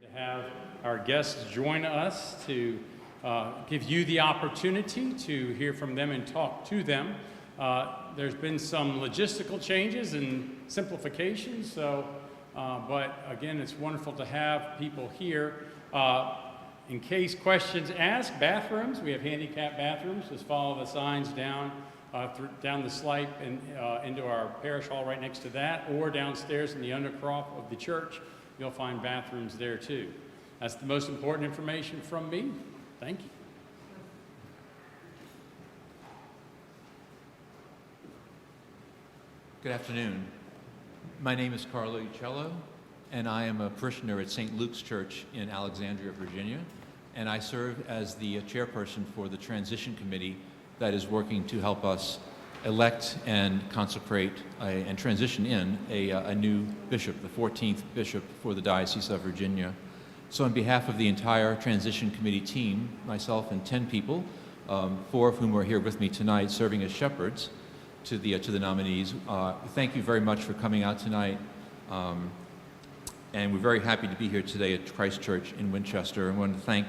To have our guests join us to give you the opportunity to hear from them and talk to them. There's been some logistical changes and simplifications, but again, it's wonderful to have people here. In case questions asked, bathrooms, we have handicapped bathrooms. Just follow the signs down the slipe and into our parish hall right next to that, or downstairs in the undercroft of the church. You'll find bathrooms there too. That's the most important information from me. Thank you. Good afternoon. My name is Carlo Uccello, and I am a parishioner at St. Luke's Church in Alexandria, Virginia, and I serve as the chairperson for the transition committee that is working to help us elect and consecrate and transition in a new bishop, the 14th bishop for the Diocese of Virginia. So on behalf of the entire transition committee team, myself and 10 people, 4 of whom are here with me tonight serving as shepherds to the nominees, thank you very much for coming out tonight. And we're very happy to be here today at Christ Church in Winchester. I want to thank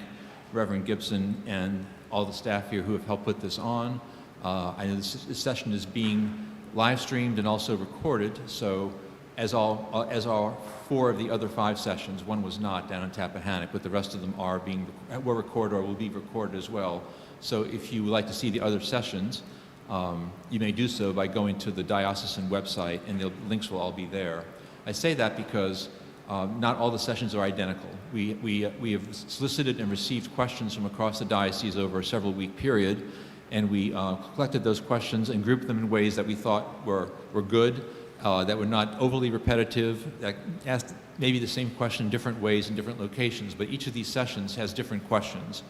Reverend Gibson and all the staff here who have helped put this on. I know this session is being live streamed and also recorded, so as are 4 of the other 5 sessions. One was not down in Tappahannock, but the rest of them were recorded or will be recorded as well. So if you would like to see the other sessions, you may do so by going to the diocesan website, and the links will all be there. I say that because not all the sessions are identical. We have solicited and received questions from across the diocese over a several-week period, and we collected those questions and grouped them in ways that we thought were good, that were not overly repetitive, that asked maybe the same question in different ways in different locations, but each of these sessions has different questions.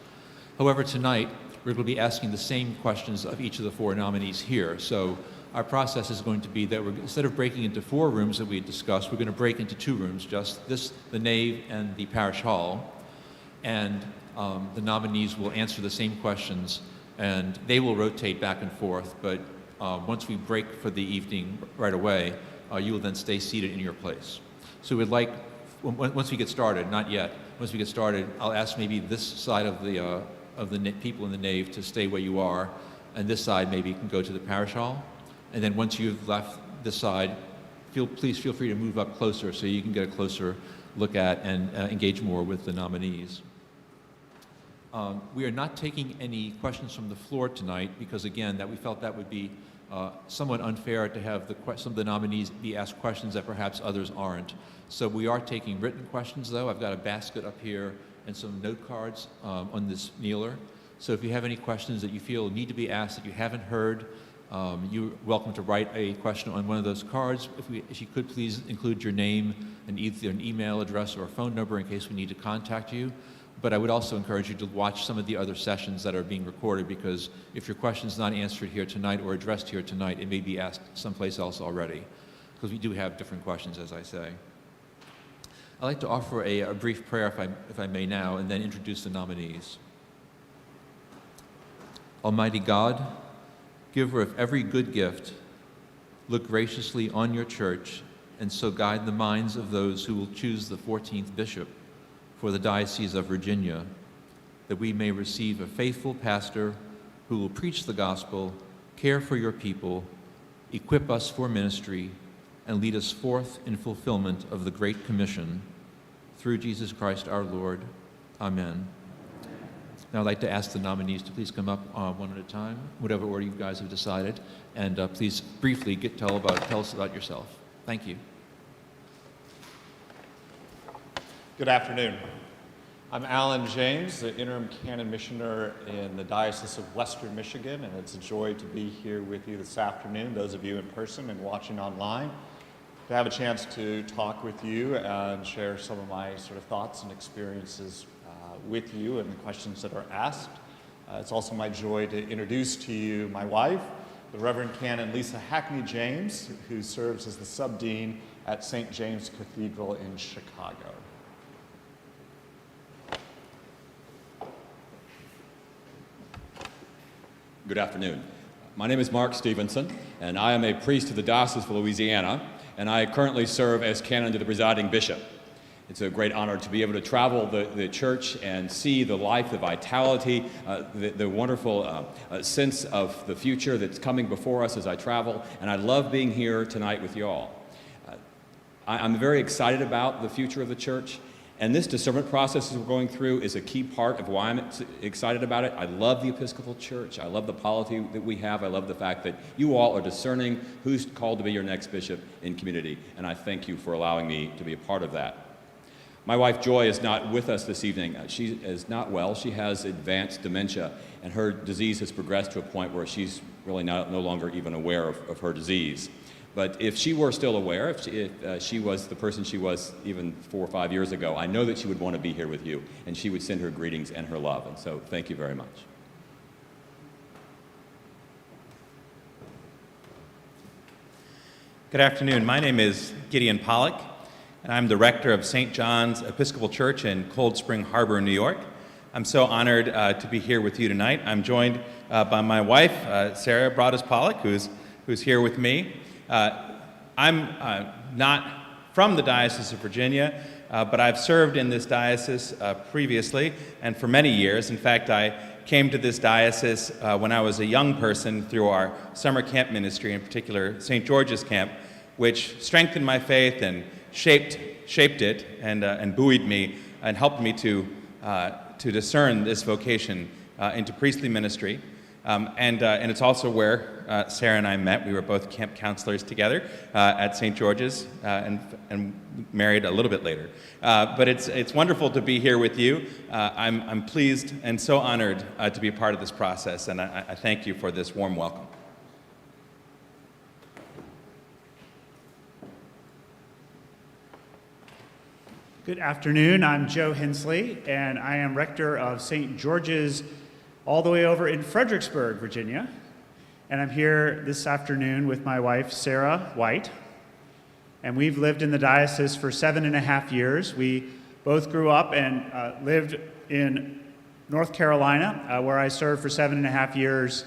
However, tonight, we're going to be asking the same questions of each of the 4 nominees here. So our process is going to be that instead of breaking into 4 rooms that we had discussed, we're going to break into 2 rooms, just the nave and the parish hall. And the nominees will answer the same questions, and they will rotate back and forth. But once we break for the evening right away, you will then stay seated in your place. So we'd like, once we get started, not yet, once we get started, I'll ask maybe this side of the people in the nave to stay where you are, and this side maybe you can go to the parish hall. And then once you've left this side, please feel free to move up closer so you can get a closer look at and engage more with the nominees. We are not taking any questions from the floor tonight because, again, we felt that would be somewhat unfair to have some of the nominees be asked questions that perhaps others aren't. So we are taking written questions, though. I've got a basket up here and some note cards on this kneeler. So if you have any questions that you feel need to be asked that you haven't heard, you're welcome to write a question on one of those cards. If you could please include your name and either an email address or a phone number in case we need to contact you. But I would also encourage you to watch some of the other sessions that are being recorded, because if your question is not answered here tonight or addressed here tonight, it may be asked someplace else already, because we do have different questions, as I say. I'd like to offer a brief prayer, if I may now, and then introduce the nominees. Almighty God, giver of every good gift, look graciously on your church and so guide the minds of those who will choose the 14th bishop for the Diocese of Virginia, that we may receive a faithful pastor who will preach the gospel, care for your people, equip us for ministry, and lead us forth in fulfillment of the Great Commission. Through Jesus Christ our Lord. Amen. Now I'd like to ask the nominees to please come up one at a time, whatever order you guys have decided, and please briefly tell us about yourself. Thank you. Good afternoon. I'm Alan James, the interim canon missioner in the Diocese of Western Michigan, and it's a joy to be here with you this afternoon, those of you in person and watching online, to have a chance to talk with you and share some of my sort of thoughts and experiences with you and the questions that are asked. It's also my joy to introduce to you my wife, the Reverend Canon Lisa Hackney James, who serves as the subdean at St. James Cathedral in Chicago. Good afternoon. My name is Mark Stevenson, and I am a priest of the Diocese of Louisiana, and I currently serve as canon to the presiding bishop. It's a great honor to be able to travel the church and see the life, the vitality, the wonderful sense of the future that's coming before us as I travel. And I love being here tonight with you all. I'm very excited about the future of the church. And this discernment process we're going through is a key part of why I'm excited about it. I love the Episcopal Church. I love the polity that we have. I love the fact that you all are discerning who's called to be your next bishop in community. And I thank you for allowing me to be a part of that. My wife Joy is not with us this evening. She is not well. She has advanced dementia, and her disease has progressed to a point where she's really no longer even aware of her disease. But if she were still aware, if she was the person she was even 4 or 5 years ago, I know that she would want to be here with you, and she would send her greetings and her love. And so thank you very much. Good afternoon. My name is Gideon Pollock, and I'm the rector of St. John's Episcopal Church in Cold Spring Harbor, New York. I'm so honored to be here with you tonight. I'm joined by my wife, Sarah Broadus Pollock, who's here with me. I'm not from the Diocese of Virginia, but I've served in this diocese previously and for many years. In fact, I came to this diocese when I was a young person through our summer camp ministry, in particular St. George's Camp, which strengthened my faith and shaped it and buoyed me and helped me to discern this vocation into priestly ministry. And it's also where Sarah and I met. We were both camp counselors together at St. George's and married a little bit later. But it's wonderful to be here with you. I'm pleased and so honored to be a part of this process, and I thank you for this warm welcome. Good afternoon. I'm Joe Hensley, and I am rector of St. George's all the way over in Fredericksburg, Virginia. And I'm here this afternoon with my wife, Sarah White. And we've lived in the diocese for 7.5 years. We both grew up and lived in North Carolina, where I served for 7.5 years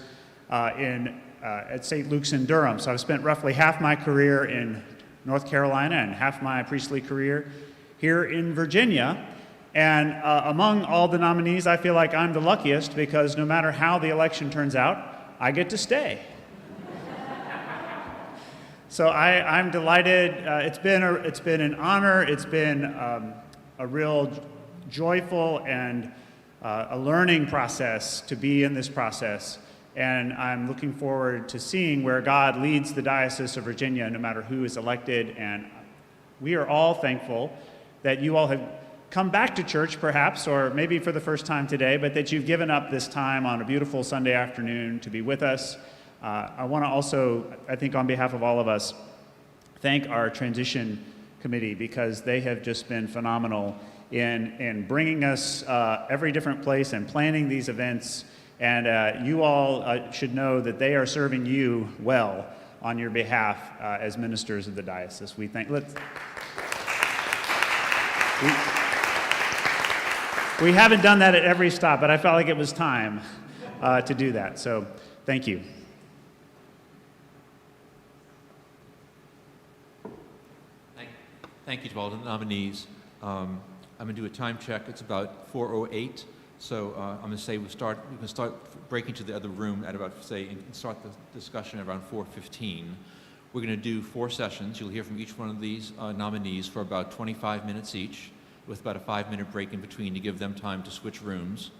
at St. Luke's in Durham. So I've spent roughly half my career in North Carolina and half my priestly career here in Virginia. And among all the nominees, I feel like I'm the luckiest because no matter how the election turns out, I get to stay. So I'm delighted. It's been an honor. It's been a real joyful and a learning process to be in this process. And I'm looking forward to seeing where God leads the Diocese of Virginia, no matter who is elected. And we are all thankful that you all have come back to church, perhaps, or maybe for the first time today, but that you've given up this time on a beautiful Sunday afternoon to be with us. I want to also, I think on behalf of all of us, thank our transition committee because they have just been phenomenal in bringing us every different place and planning these events. And you all should know that they are serving you well on your behalf as ministers of the diocese. We thank. We haven't done that at every stop, but I felt like it was time to do that. So thank you. Thank you to all the nominees. I'm going to do a time check. It's about 4:08. So I'm going to say we can start breaking to the other room at about, and start the discussion at around 4:15. We're going to do 4 sessions. You'll hear from each one of these nominees for about 25 minutes each, with about a 5-minute break in between to give them time to switch rooms.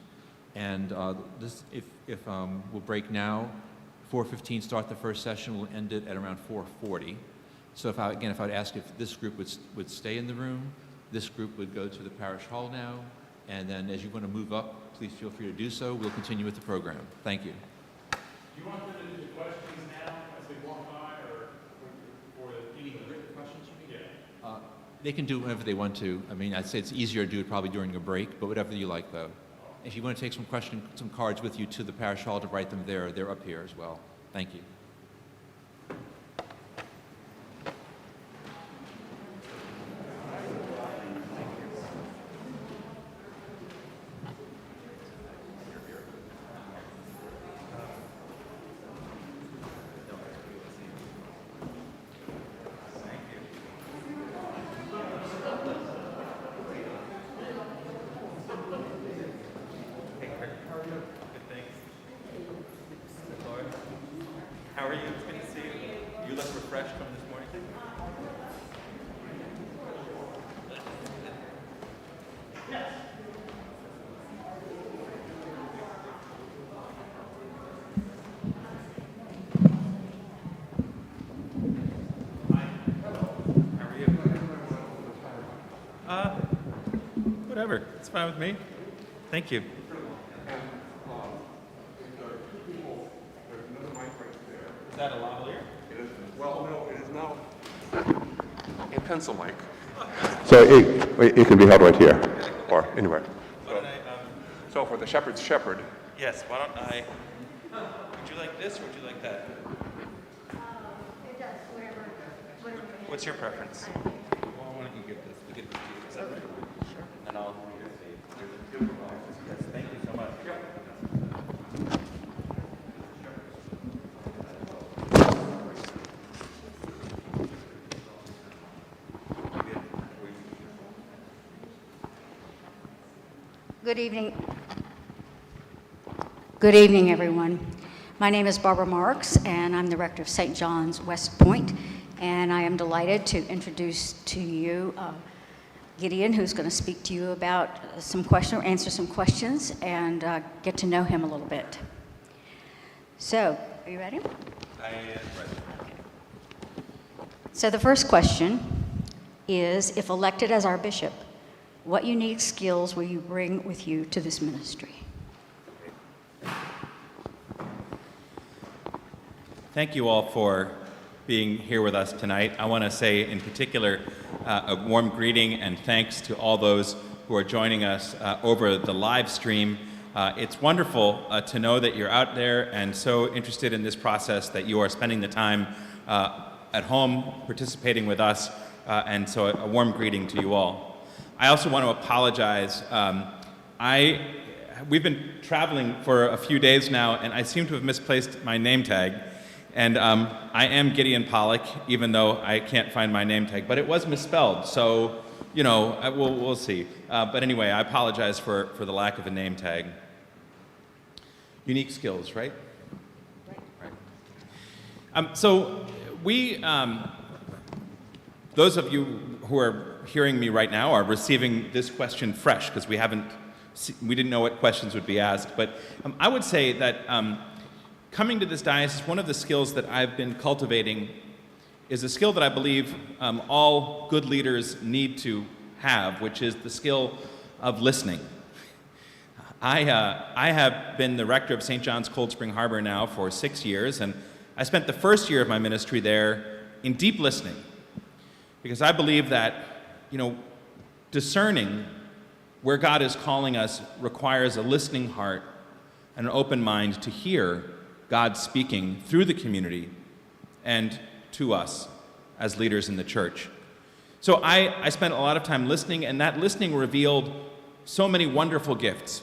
And we'll break now, 4:15 start the first session, we'll end it at around 4:40. So if I'd ask if this group would stay in the room, this group would go to the parish hall now, and then as you want to move up, please feel free to do so. We'll continue with the program. Thank you. Do you want them to do the questions now as they walk by, or any of the written questions you need? Yeah. They can do it whenever they want to. I mean, I'd say it's easier to do it probably during a break, but whatever you like, though. If you want to take some cards with you to the parish hall to write them there, they're up here as well. Thank you. How are you? It's good to see you. You look refreshed from this morning. Whatever. It's fine with me. Thank you. Is that a lavalier? It is, well, no, it is now a pencil mic. So it can be held right here or anywhere. So for the shepherd's shepherd. Yes, why don't I... Would you like this or would you like that? It does, whatever. What's your preference? Well, why don't you give this? We give this to you. Is that right? Sure. And I'll... Yes, thank you so much. Good evening. Good evening, everyone. My name is Barbara Marks, and I'm the rector of St. John's West Point, and I am delighted to introduce to you Gideon, who's going to speak to you about answer some questions, and get to know him a little bit. So, are you ready? I am ready. So the first question is, if elected as our bishop, what unique skills will you bring with you to this ministry? Thank you all for being here with us tonight. I want to say in particular a warm greeting and thanks to all those who are joining us over the live stream. It's wonderful to know that you're out there and so interested in this process that you are spending the time at home participating with us, and so a warm greeting to you all. I also want to apologize. We've been traveling for a few days now, and I seem to have misplaced my name tag. And I am Gideon Pollock, even though I can't find my name tag, but it was misspelled, so, you know, we'll see. But anyway, I apologize for the lack of a name tag. Unique skills, right? Right. So those of you who are hearing me right now are receiving this question fresh, because we didn't know what questions would be asked. But I would say that coming to this diocese, one of the skills that I've been cultivating is a skill that I believe all good leaders need to have, which is the skill of listening. I have been the rector of St. John's Cold Spring Harbor now for 6 years, and I spent the first year of my ministry there in deep listening, because I believe that, you know, discerning where God is calling us requires a listening heart and an open mind to hear God speaking through the community and to us as leaders in the church. So I spent a lot of time listening, and that listening revealed so many wonderful gifts.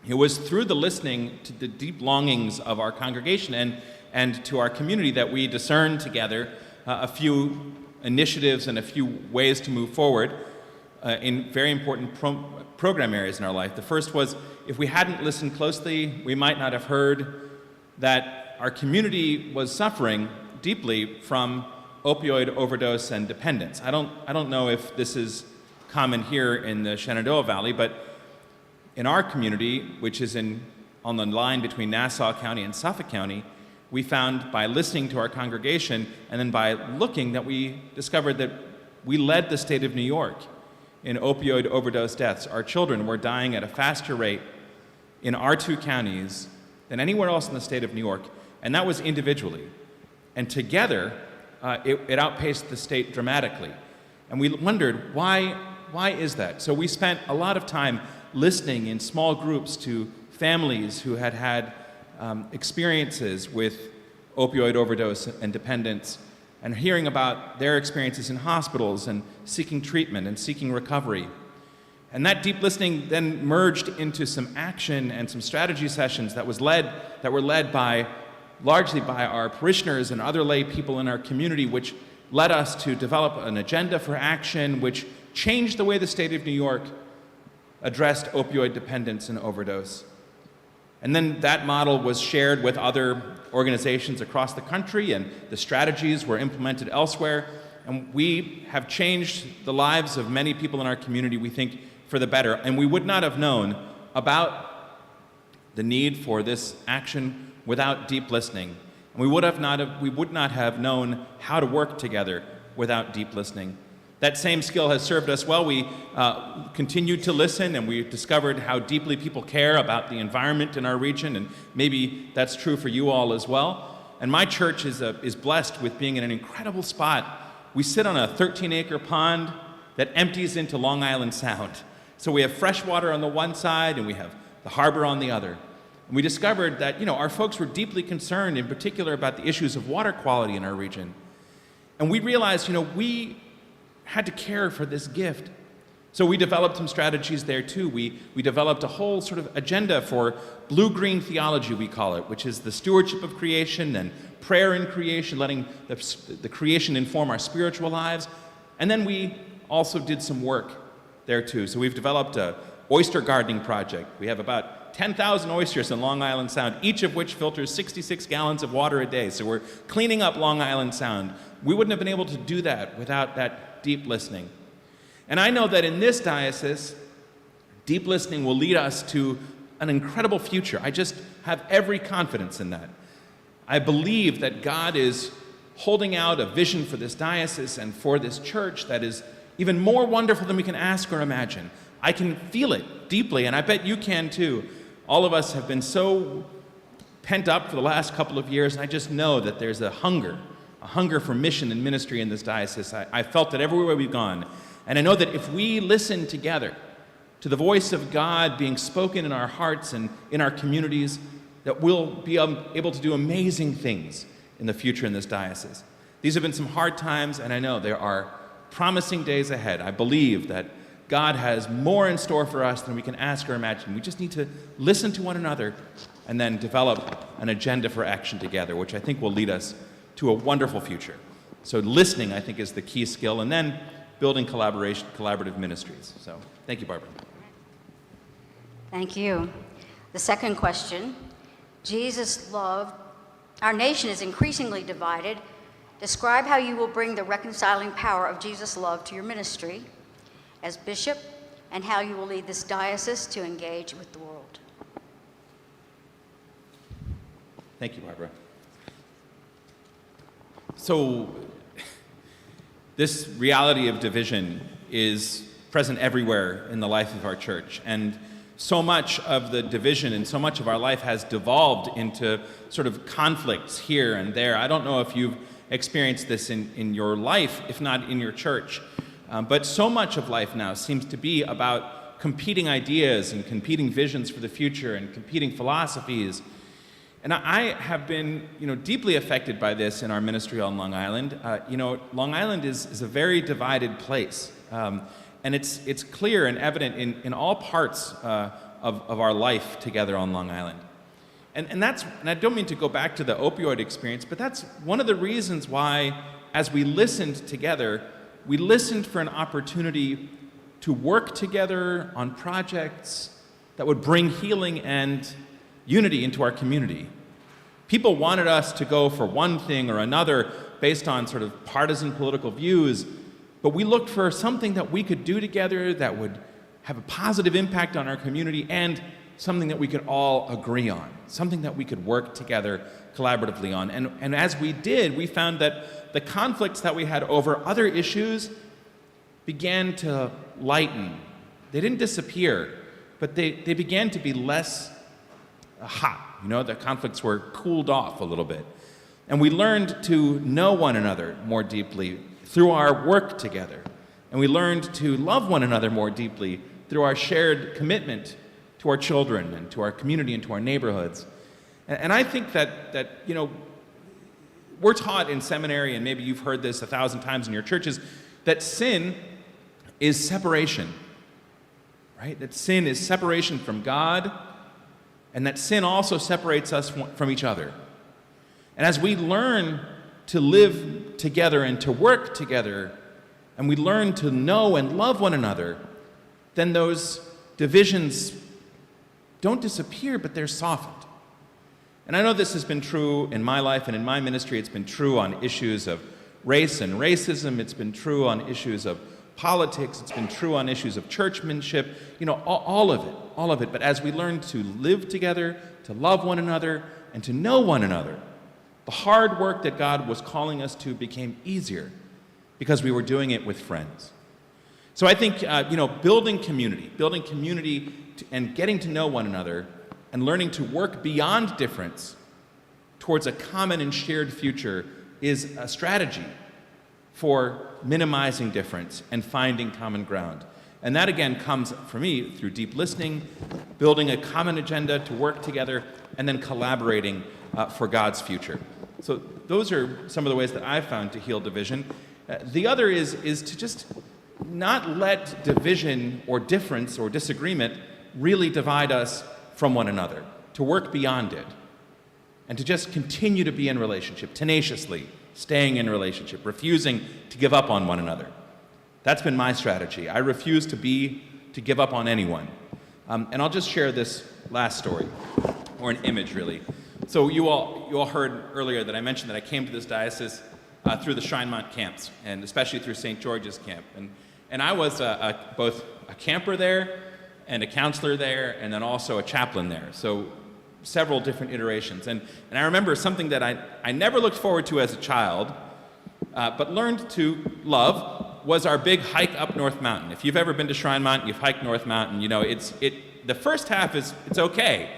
It was through the listening to the deep longings of our congregation and to our community that we discerned together a few initiatives and a few ways to move forward in very important program areas in our life. The first was, if we hadn't listened closely, we might not have heard that our community was suffering deeply from opioid overdose and dependence. I don't know if this is common here in the Shenandoah Valley, but in our community, which is on the line between Nassau County and Suffolk County, we found by listening to our congregation and then by looking that we discovered that we led the state of New York in opioid overdose deaths. Our children were dying at a faster rate in our two counties than anywhere else in the state of New York, and that was individually. And together, it outpaced the state dramatically. And we wondered, why is that? So we spent a lot of time listening in small groups to families who had experiences with opioid overdose and dependence, and hearing about their experiences in hospitals and seeking treatment and seeking recovery. And that deep listening then merged into some action and some strategy sessions that were led largely by our parishioners and other lay people in our community, which led us to develop an agenda for action which changed the way the state of New York addressed opioid dependence and overdose. And then that model was shared with other organizations across the country, and the strategies were implemented elsewhere. And we have changed the lives of many people in our community, we think, for the better. And we would not have known about the need for this action without deep listening. And we would not have known how to work together without deep listening. That same skill has served us well. We continued to listen, and we discovered how deeply people care about the environment in our region, and maybe that's true for you all as well. And my church is blessed with being in an incredible spot. We sit on a 13-acre pond that empties into Long Island Sound. So we have fresh water on the one side, and we have the harbor on the other. And we discovered that, our folks were deeply concerned, in particular, about the issues of water quality in our region. And we realized, we had to care for this gift. So we developed some strategies there too. We developed a whole sort of agenda for blue-green theology, we call it, which is the stewardship of creation and prayer in creation, letting the creation inform our spiritual lives. And then we also did some work there too. So we've developed a oyster gardening project. We have about 10,000 oysters in Long Island Sound, each of which filters 66 gallons of water a day. So we're cleaning up Long Island Sound. We wouldn't have been able to do that without that deep listening. And I know that in this diocese, deep listening will lead us to an incredible future. I just have every confidence in that. I believe that God is holding out a vision for this diocese and for this church that is even more wonderful than we can ask or imagine. I can feel it deeply, and I bet you can too. All of us have been so pent up for the last couple of years, and I just know that there's a hunger for mission and ministry in this diocese. I felt it everywhere we've gone. And I know that if we listen together to the voice of God being spoken in our hearts and in our communities, that we'll be able to do amazing things in the future in this diocese. These have been some hard times, and I know there are promising days ahead. I believe that God has more in store for us than we can ask or imagine. We just need to listen to one another and then develop an agenda for action together, which I think will lead us to a wonderful future. So listening, I think, is the key skill, and then building collaborative ministries. So thank you, Barbara. Thank you. The second question, Jesus' love. Our nation is increasingly divided. Describe how you will bring the reconciling power of Jesus' love to your ministry as bishop, and how you will lead this diocese to engage with the world. Thank you, Barbara. So this reality of division is present everywhere in the life of our church. And so much of the division and so much of our life has devolved into sort of conflicts here and there. I don't know if you've experienced this in your life, if not in your church. But so much of life now seems to be about competing ideas and competing visions for the future and competing philosophies. And I have been, deeply affected by this in our ministry on Long Island. Long Island is a very divided place. And it's clear and evident in all parts of our life together on Long Island. And I don't mean to go back to the opioid experience, but that's one of the reasons why, as we listened together, we listened for an opportunity to work together on projects that would bring healing and unity into our community. People wanted us to go for one thing or another based on sort of partisan political views, but we looked for something that we could do together that would have a positive impact on our community and something that we could all agree on, something that we could work together collaboratively on. And as we did, we found that the conflicts that we had over other issues began to lighten. They didn't disappear, but they began to be less hot. The conflicts were cooled off a little bit. And we learned to know one another more deeply through our work together. And we learned to love one another more deeply through our shared commitment to our children and to our community and to our neighborhoods. And I think that we're taught in seminary, and maybe you've heard this 1,000 times in your churches, that sin is separation, right? That sin is separation from God, and that sin also separates us from each other. And as we learn to live together and to work together, and we learn to know and love one another, then those divisions don't disappear, but they're softened. And I know this has been true in my life and in my ministry. It's been true on issues of race and racism. It's been true on issues of politics. It's been true on issues of churchmanship, all of it. But as we learn to live together, to love one another, and to know one another, the hard work that God was calling us to became easier because we were doing it with friends. So I think, building community and getting to know one another and learning to work beyond difference towards a common and shared future is a strategy for minimizing difference and finding common ground. And that, again, comes, for me, through deep listening, building a common agenda to work together, and then collaborating for God's future. So those are some of the ways that I've found to heal division. The other is to just not let division or difference or disagreement really divide us from one another, to work beyond it, and to just continue to be in relationship, tenaciously staying in relationship, refusing to give up on one another. That's been my strategy. I refuse to give up on anyone. And I'll just share this last story, or an image, really. So you all heard earlier that I mentioned that I came to this diocese through the Schreinemont camps, and especially through St. George's camp. And I was both a camper there, and a counselor there, and then also a chaplain there. So several different iterations. And I remember something that I never looked forward to as a child, but learned to love, was our big hike up North Mountain. If you've ever been to Schreinemont, you've hiked North Mountain, the first half it's okay.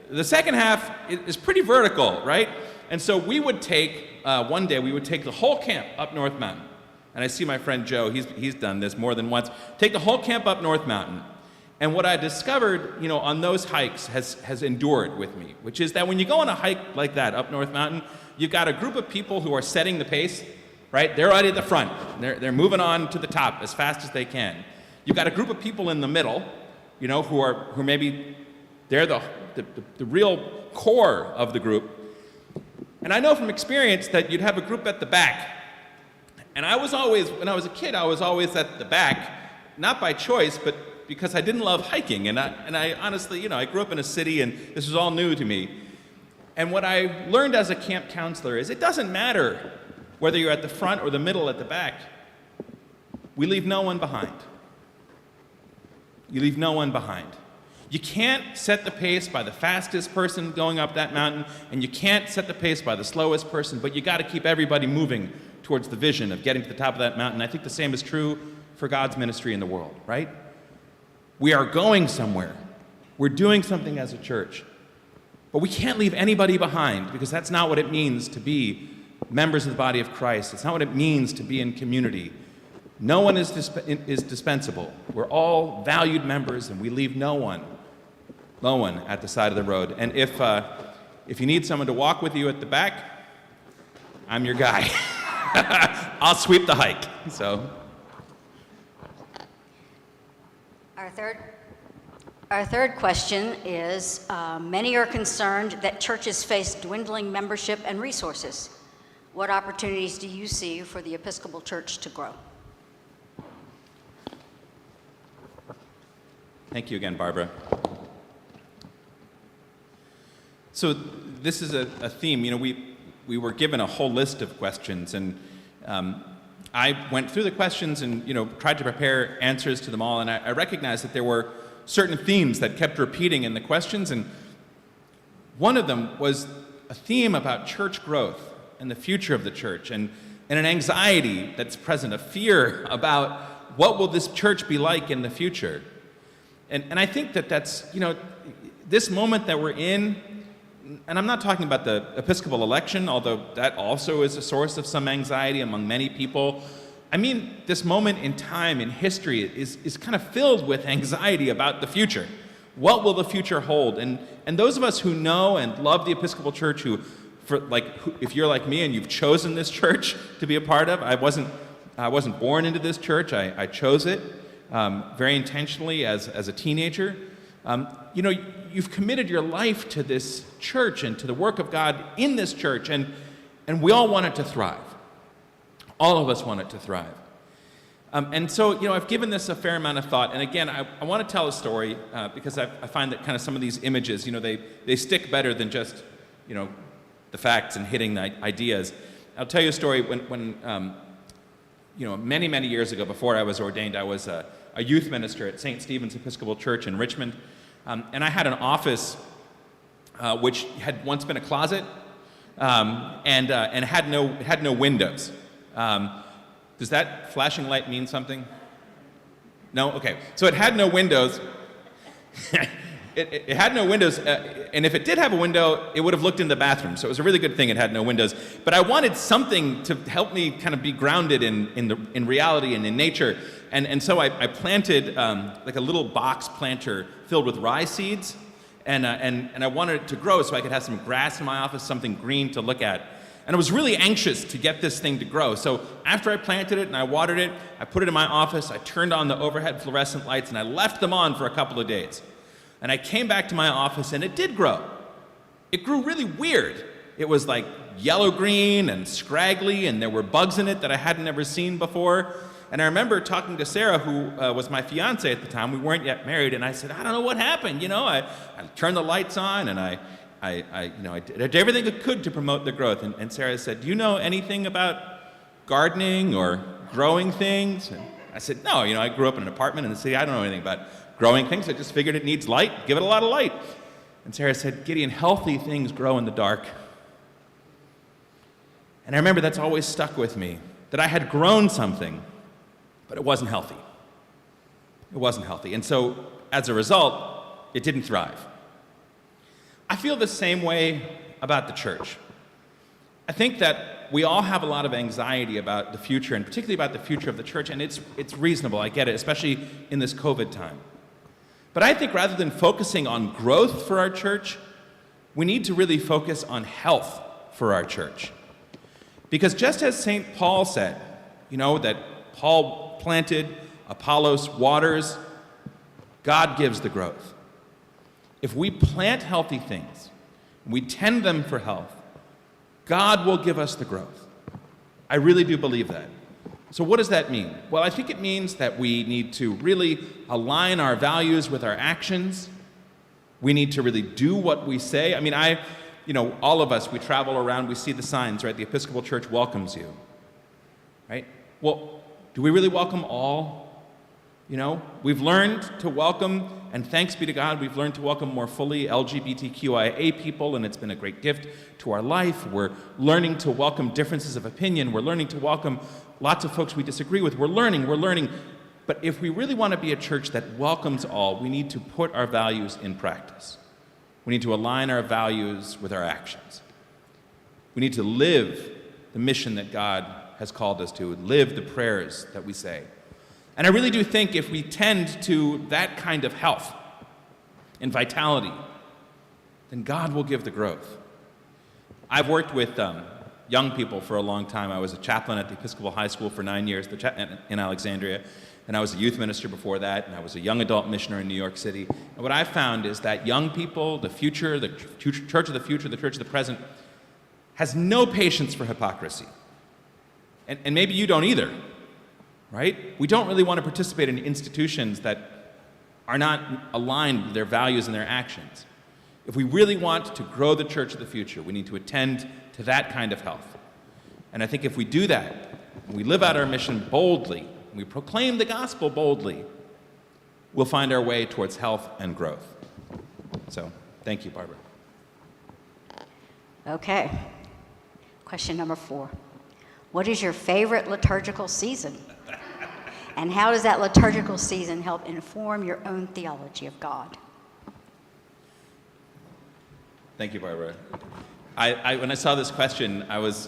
The second half is pretty vertical, right? And so we would take, one day we would take the whole camp up North Mountain. And I see my friend Joe, he's done this more than once. Take the whole camp up North Mountain. And what I discovered, on those hikes has endured with me, which is that when you go on a hike like that up North Mountain, you've got a group of people who are setting the pace, right? They're right at the front. They're moving on to the top as fast as they can. You've got a group of people in the middle, who maybe they're the real core of the group. And I know from experience that you'd have a group at the back. And I was always, when I was a kid, I was always at the back, not by choice, but because I didn't love hiking. And I honestly, I grew up in a city and this was all new to me. And what I learned as a camp counselor is it doesn't matter whether you're at the front or the middle at the back. We leave no one behind. You leave no one behind. You can't set the pace by the fastest person going up that mountain, and you can't set the pace by the slowest person, but you got to keep everybody moving towards the vision of getting to the top of that mountain. I think the same is true for God's ministry in the world, right? We are going somewhere. We're doing something as a church. But we can't leave anybody behind, because that's not what it means to be members of the body of Christ. It's not what it means to be in community. No one is dispensable. We're all valued members, and we leave no one at the side of the road. And if you need someone to walk with you at the back, I'm your guy. I'll sweep the hike. So. Our third question is, many are concerned that churches face dwindling membership and resources. What opportunities do you see for the Episcopal Church to grow? Thank you again, Barbara. So this is a theme. We were given a whole list of questions, and I went through the questions and tried to prepare answers to them all, and I recognized that there were certain themes that kept repeating in the questions, and one of them was a theme about church growth and the future of the church, and an anxiety that's present, a fear about what will this church be like in the future. And I think that's, this moment that we're in, and I'm not talking about the Episcopal election, although that also is a source of some anxiety among many people. I mean, this moment in time, in history, is kind of filled with anxiety about the future. What will the future hold? And those of us who know and love the Episcopal Church, if you're like me and you've chosen this church to be a part of, I wasn't born into this church. I chose it very intentionally as a teenager. You've committed your life to this church and to the work of God in this church, and we all want it to thrive. All of us want it to thrive. And so, I've given this a fair amount of thought. And again, I want to tell a story because I find that kind of some of these images, they stick better than just, the facts and hitting the ideas. I'll tell you a story. When many, many years ago, before I was ordained, I was a youth minister at St. Stephen's Episcopal Church in Richmond. And I had an office which had once been a closet and had no windows. Does that flashing light mean something? No? Okay. So it had no windows. It had no windows, and if it did have a window, it would have looked in the bathroom. So it was a really good thing it had no windows. But I wanted something to help me kind of be grounded in reality and in nature. And so I planted like a little box planter filled with rye seeds, and I wanted it to grow so I could have some grass in my office, something green to look at. And I was really anxious to get this thing to grow. So after I planted it and I watered it, I put it in my office, I turned on the overhead fluorescent lights, and I left them on for a couple of days. And I came back to my office, and it did grow. It grew really weird. It was like yellow-green and scraggly, and there were bugs in it that I hadn't ever seen before. And I remember talking to Sarah, who was my fiance at the time. We weren't yet married, and I said, I don't know what happened. I turned the lights on, and I did everything I could to promote the growth. And Sarah said, do you know anything about gardening or growing things? And I said, no, I grew up in an apartment in the city. I don't know anything about growing things. I just figured it needs light. Give it a lot of light. And Sarah said, Gideon, healthy things grow in the dark. And I remember that's always stuck with me, that I had grown something, but it wasn't healthy. It wasn't healthy. And so, as a result, it didn't thrive. I feel the same way about the church. I think that we all have a lot of anxiety about the future, and particularly about the future of the church, and it's reasonable, I get it, especially in this COVID time. But I think rather than focusing on growth for our church, we need to really focus on health for our church. Because just as St. Paul said, that Paul planted, Apollos waters, God gives the growth. If we plant healthy things, we tend them for health, God will give us the growth. I really do believe that. So what does that mean? Well, I think it means that we need to really align our values with our actions. We need to really do what we say. I mean, all of us, we travel around, we see the signs, right? The Episcopal Church welcomes you, right? Well, do we really welcome all? We've learned to welcome, and thanks be to God, we've learned to welcome more fully LGBTQIA people, and it's been a great gift to our life. We're learning to welcome differences of opinion. We're learning to welcome lots of folks we disagree with. We're learning. But if we really want to be a church that welcomes all, we need to put our values in practice. We need to align our values with our actions. We need to live the mission that God has called us to, live the prayers that we say. And I really do think if we tend to that kind of health and vitality, then God will give the growth. I've worked with young people for a long time. I was a chaplain at the Episcopal High School for 9 years in Alexandria, and I was a youth minister before that, and I was a young adult missioner in New York City. And what I found is that young people, the future, the church of the future, the church of the present, has no patience for hypocrisy. And maybe you don't either. Right? We don't really want to participate in institutions that are not aligned with their values and their actions. If we really want to grow the church of the future, we need to attend to that kind of health. And I think if we do that, we live out our mission boldly, we proclaim the gospel boldly, we'll find our way towards health and growth. So, thank you, Barbara. Okay. Question number 4. What is your favorite liturgical season? And how does that liturgical season help inform your own theology of God? Thank you, Barbara. When I saw this question, I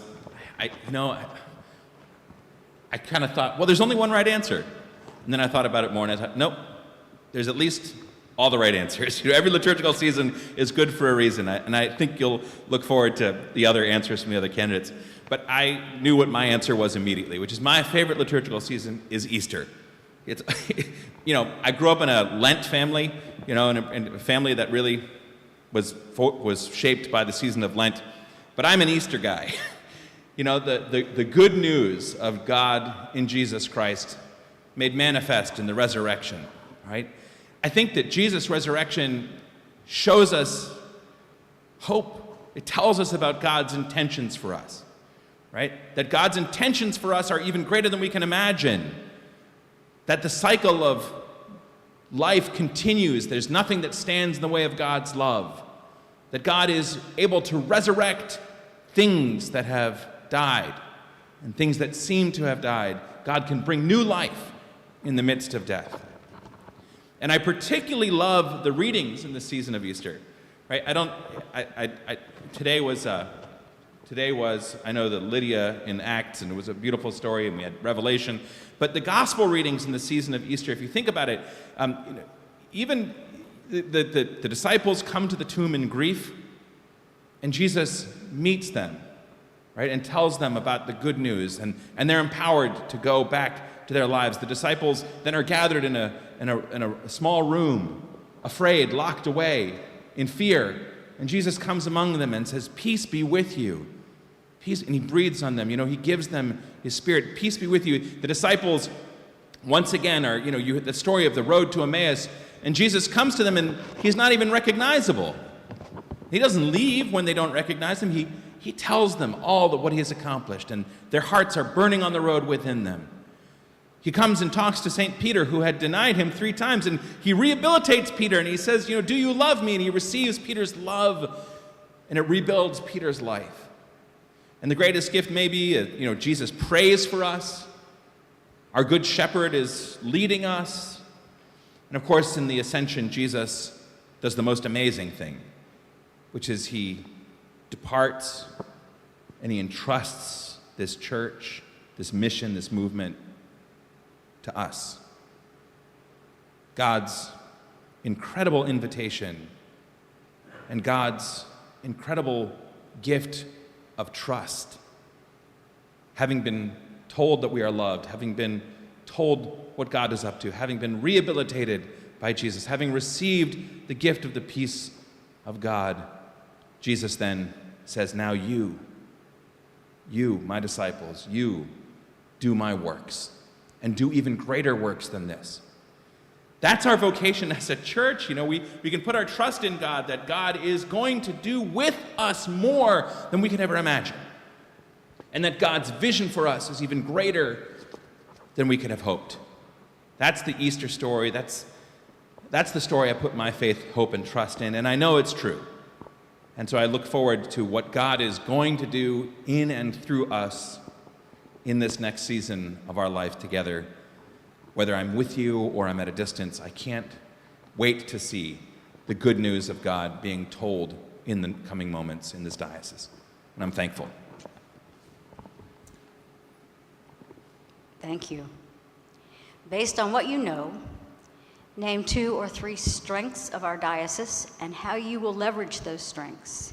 kind of thought, well, there's only one right answer. And then I thought about it more, and I thought, nope, there's at least all the right answers. Every liturgical season is good for a reason, and I think you'll look forward to the other answers from the other candidates. But I knew what my answer was immediately, which is my favorite liturgical season is Easter. It's, I grew up in a Lent family, in a family that really was shaped by the season of Lent. But I'm an Easter guy. The good news of God in Jesus Christ made manifest in the resurrection, right? I think that Jesus' resurrection shows us hope. It tells us about God's intentions for us, right? That God's intentions for us are even greater than we can imagine. That the cycle of life continues. There's nothing that stands in the way of God's love. That God is able to resurrect things that have died and things that seem to have died. God can bring new life in the midst of death. And I particularly love the readings in the season of Easter. Right? Today was, I know that Lydia in Acts, and it was a beautiful story, and we had Revelation. But the gospel readings in the season of Easter, if you think about it, even the disciples come to the tomb in grief, and Jesus meets them, right, and tells them about the good news, and they're empowered to go back to their lives. The disciples then are gathered in a small room, afraid, locked away, in fear, and Jesus comes among them and says, "Peace be with you." Peace, and he breathes on them. He gives them his spirit. Peace be with you. The disciples, once again, are, you had the story of the road to Emmaus, and Jesus comes to them, and he's not even recognizable. He doesn't leave when they don't recognize him. He tells them all what he has accomplished, and their hearts are burning on the road within them. He comes and talks to St. Peter, who had denied him 3 times, and he rehabilitates Peter, and he says, "Do you love me?" And he receives Peter's love, and it rebuilds Peter's life. And the greatest gift may be, Jesus prays for us. Our good shepherd is leading us. And of course, in the ascension, Jesus does the most amazing thing, which is he departs and he entrusts this church, this mission, this movement to us. God's incredible invitation and God's incredible gift of trust. Having been told that we are loved, having been told what God is up to, having been rehabilitated by Jesus, having received the gift of the peace of God, Jesus then says, "Now you, my disciples, you do my works, and do even greater works than this." That's our vocation as a church. We can put our trust in God, that God is going to do with us more than we could ever imagine. And that God's vision for us is even greater than we could have hoped. That's the Easter story. That's the story I put my faith, hope, and trust in, and I know it's true. And so I look forward to what God is going to do in and through us in this next season of our life together. Whether I'm with you or I'm at a distance, I can't wait to see the good news of God being told in the coming moments in this diocese. And I'm thankful. Thank you. Based on what you know, name 2 or 3 strengths of our diocese and how you will leverage those strengths.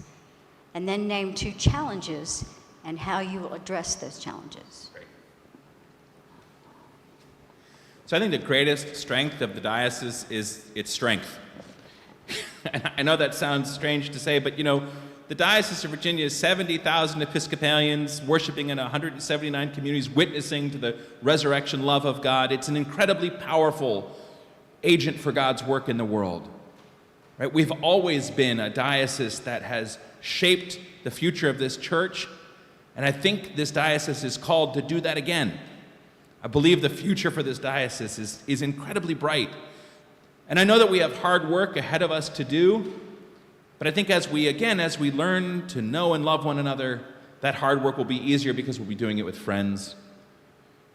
And then name 2 challenges and how you will address those challenges. So I think the greatest strength of the diocese is its strength. And I know that sounds strange to say, but the Diocese of Virginia is 70,000 Episcopalians worshiping in 179 communities, witnessing to the resurrection love of God. It's an incredibly powerful agent for God's work in the world. Right? We've always been a diocese that has shaped the future of this church, and I think this diocese is called to do that again. I believe the future for this diocese is incredibly bright. And I know that we have hard work ahead of us to do, but I think as we learn to know and love one another, that hard work will be easier because we'll be doing it with friends.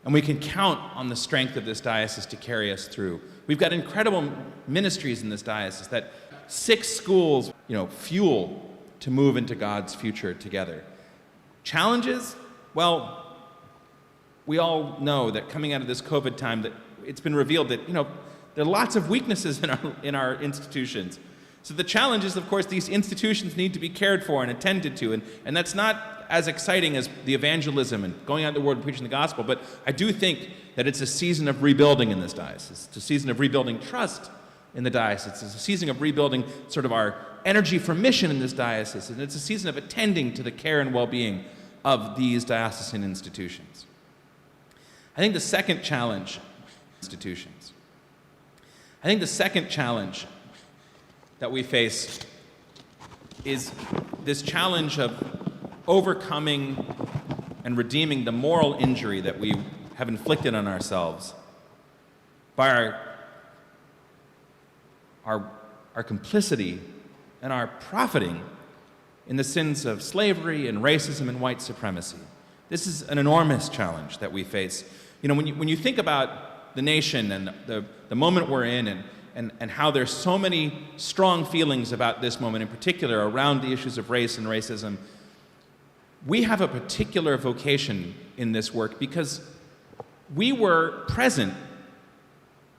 And we can count on the strength of this diocese to carry us through. We've got incredible ministries in this diocese that 6 schools, fuel to move into God's future together. Challenges? Well, we all know that coming out of this COVID time, that it's been revealed that, there are lots of weaknesses in our institutions. So the challenge is, of course, these institutions need to be cared for and attended to, and that's not as exciting as the evangelism and going out in the world and preaching the gospel, but I do think that it's a season of rebuilding in this diocese. It's a season of rebuilding trust in the diocese. It's a season of rebuilding sort of our energy for mission in this diocese, and it's a season of attending to the care and well-being of these diocesan institutions. I think the second challenge institutions. I think the second challenge that we face is this challenge of overcoming and redeeming the moral injury that we have inflicted on ourselves by our complicity and our profiting in the sins of slavery and racism and white supremacy. This is an enormous challenge that we face. You know, when you think about the nation and the moment we're in and how there's so many strong feelings about this moment in particular around the issues of race and racism, we have a particular vocation in this work because we were present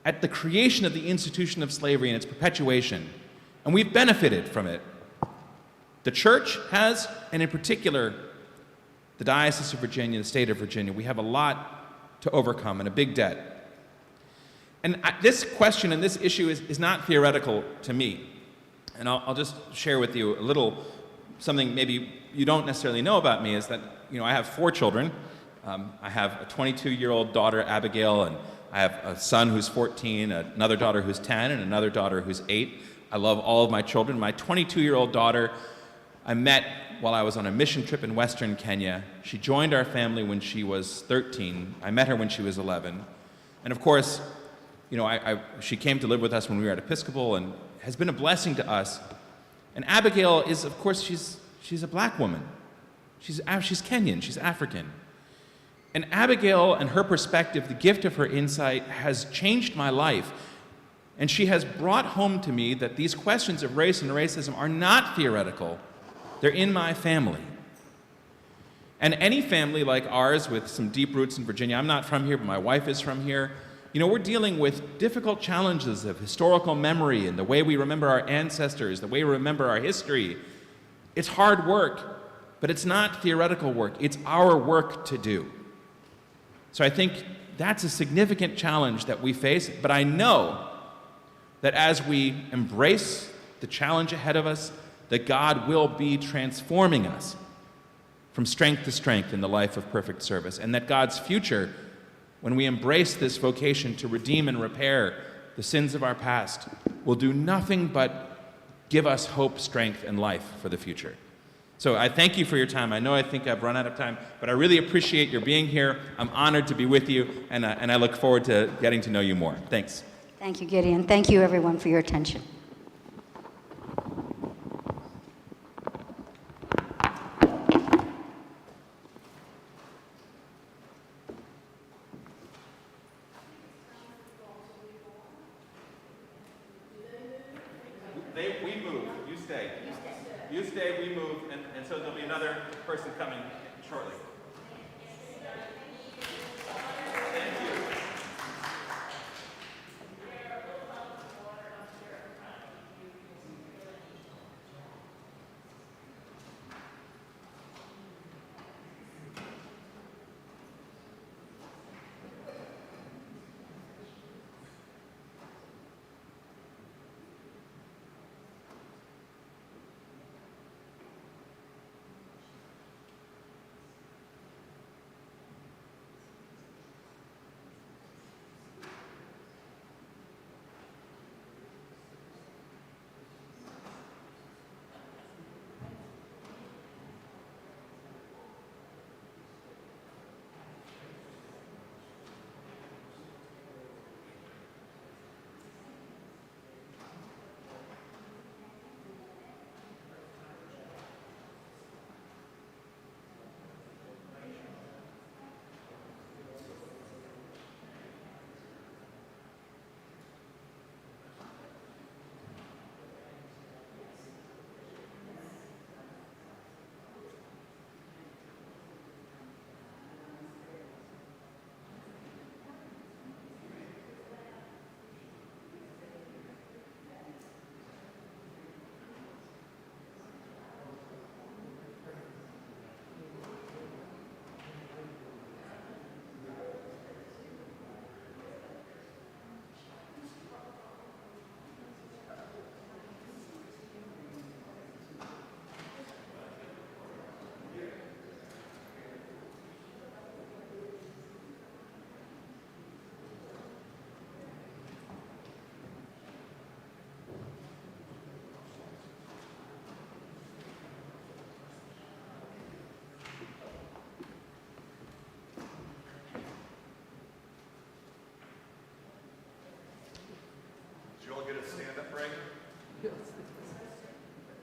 at the creation of the institution of slavery and its perpetuation, and we've benefited from it. The church has, and in particular, the Diocese of Virginia, the state of Virginia. We have a lot to overcome and a big debt. And this question and this issue is not theoretical to me. And I'll just share with you a little something maybe you don't necessarily know about me is that, you know, I have 4 children. I have a 22-year-old daughter, Abigail, and I have a son who's 14, another daughter who's 10, and another daughter who's 8. I love all of my children. My 22-year-old daughter, I met while I was on a mission trip in Western Kenya. She joined our family when she was 13. I met her when she was 11. And of course, you know, she came to live with us when we were at Episcopal and has been a blessing to us. And Abigail is, of course, she's a black woman. She's Kenyan, she's African. And Abigail and her perspective, the gift of her insight, has changed my life. And she has brought home to me that these questions of race and racism are not theoretical. They're in my family. And any family like ours with some deep roots in Virginia, I'm not from here, but my wife is from here, you know, we're dealing with difficult challenges of historical memory and the way we remember our ancestors, the way we remember our history. It's hard work, but it's not theoretical work. It's our work to do. So I think that's a significant challenge that we face, but I know that as we embrace the challenge ahead of us, that God will be transforming us from strength to strength in the life of perfect service, and that God's future, when we embrace this vocation to redeem and repair the sins of our past, will do nothing but give us hope, strength, and life for the future. So I thank you for your time. I know I think I've run out of time, but I really appreciate your being here. I'm honored to be with you, and I look forward to getting to know you more. Thanks. Thank you, Gideon. Thank you, everyone, for your attention. We move. You stay. You stay, we move, and so there'll be another person coming shortly. Thank you. get a stand-up break?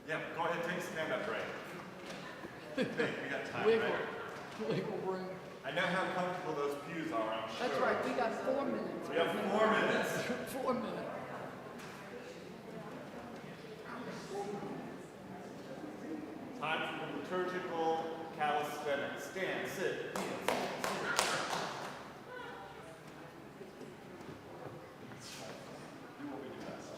Yeah, go ahead, take a stand-up break. We got time, right? Legal room. I know how comfortable those pews are, I'm sure. That's right, we got 4 minutes. We have 4 minutes. 4 minutes. Time for liturgical calisthenics. Stand, sit, kneel, stand, sit. Do what we do best.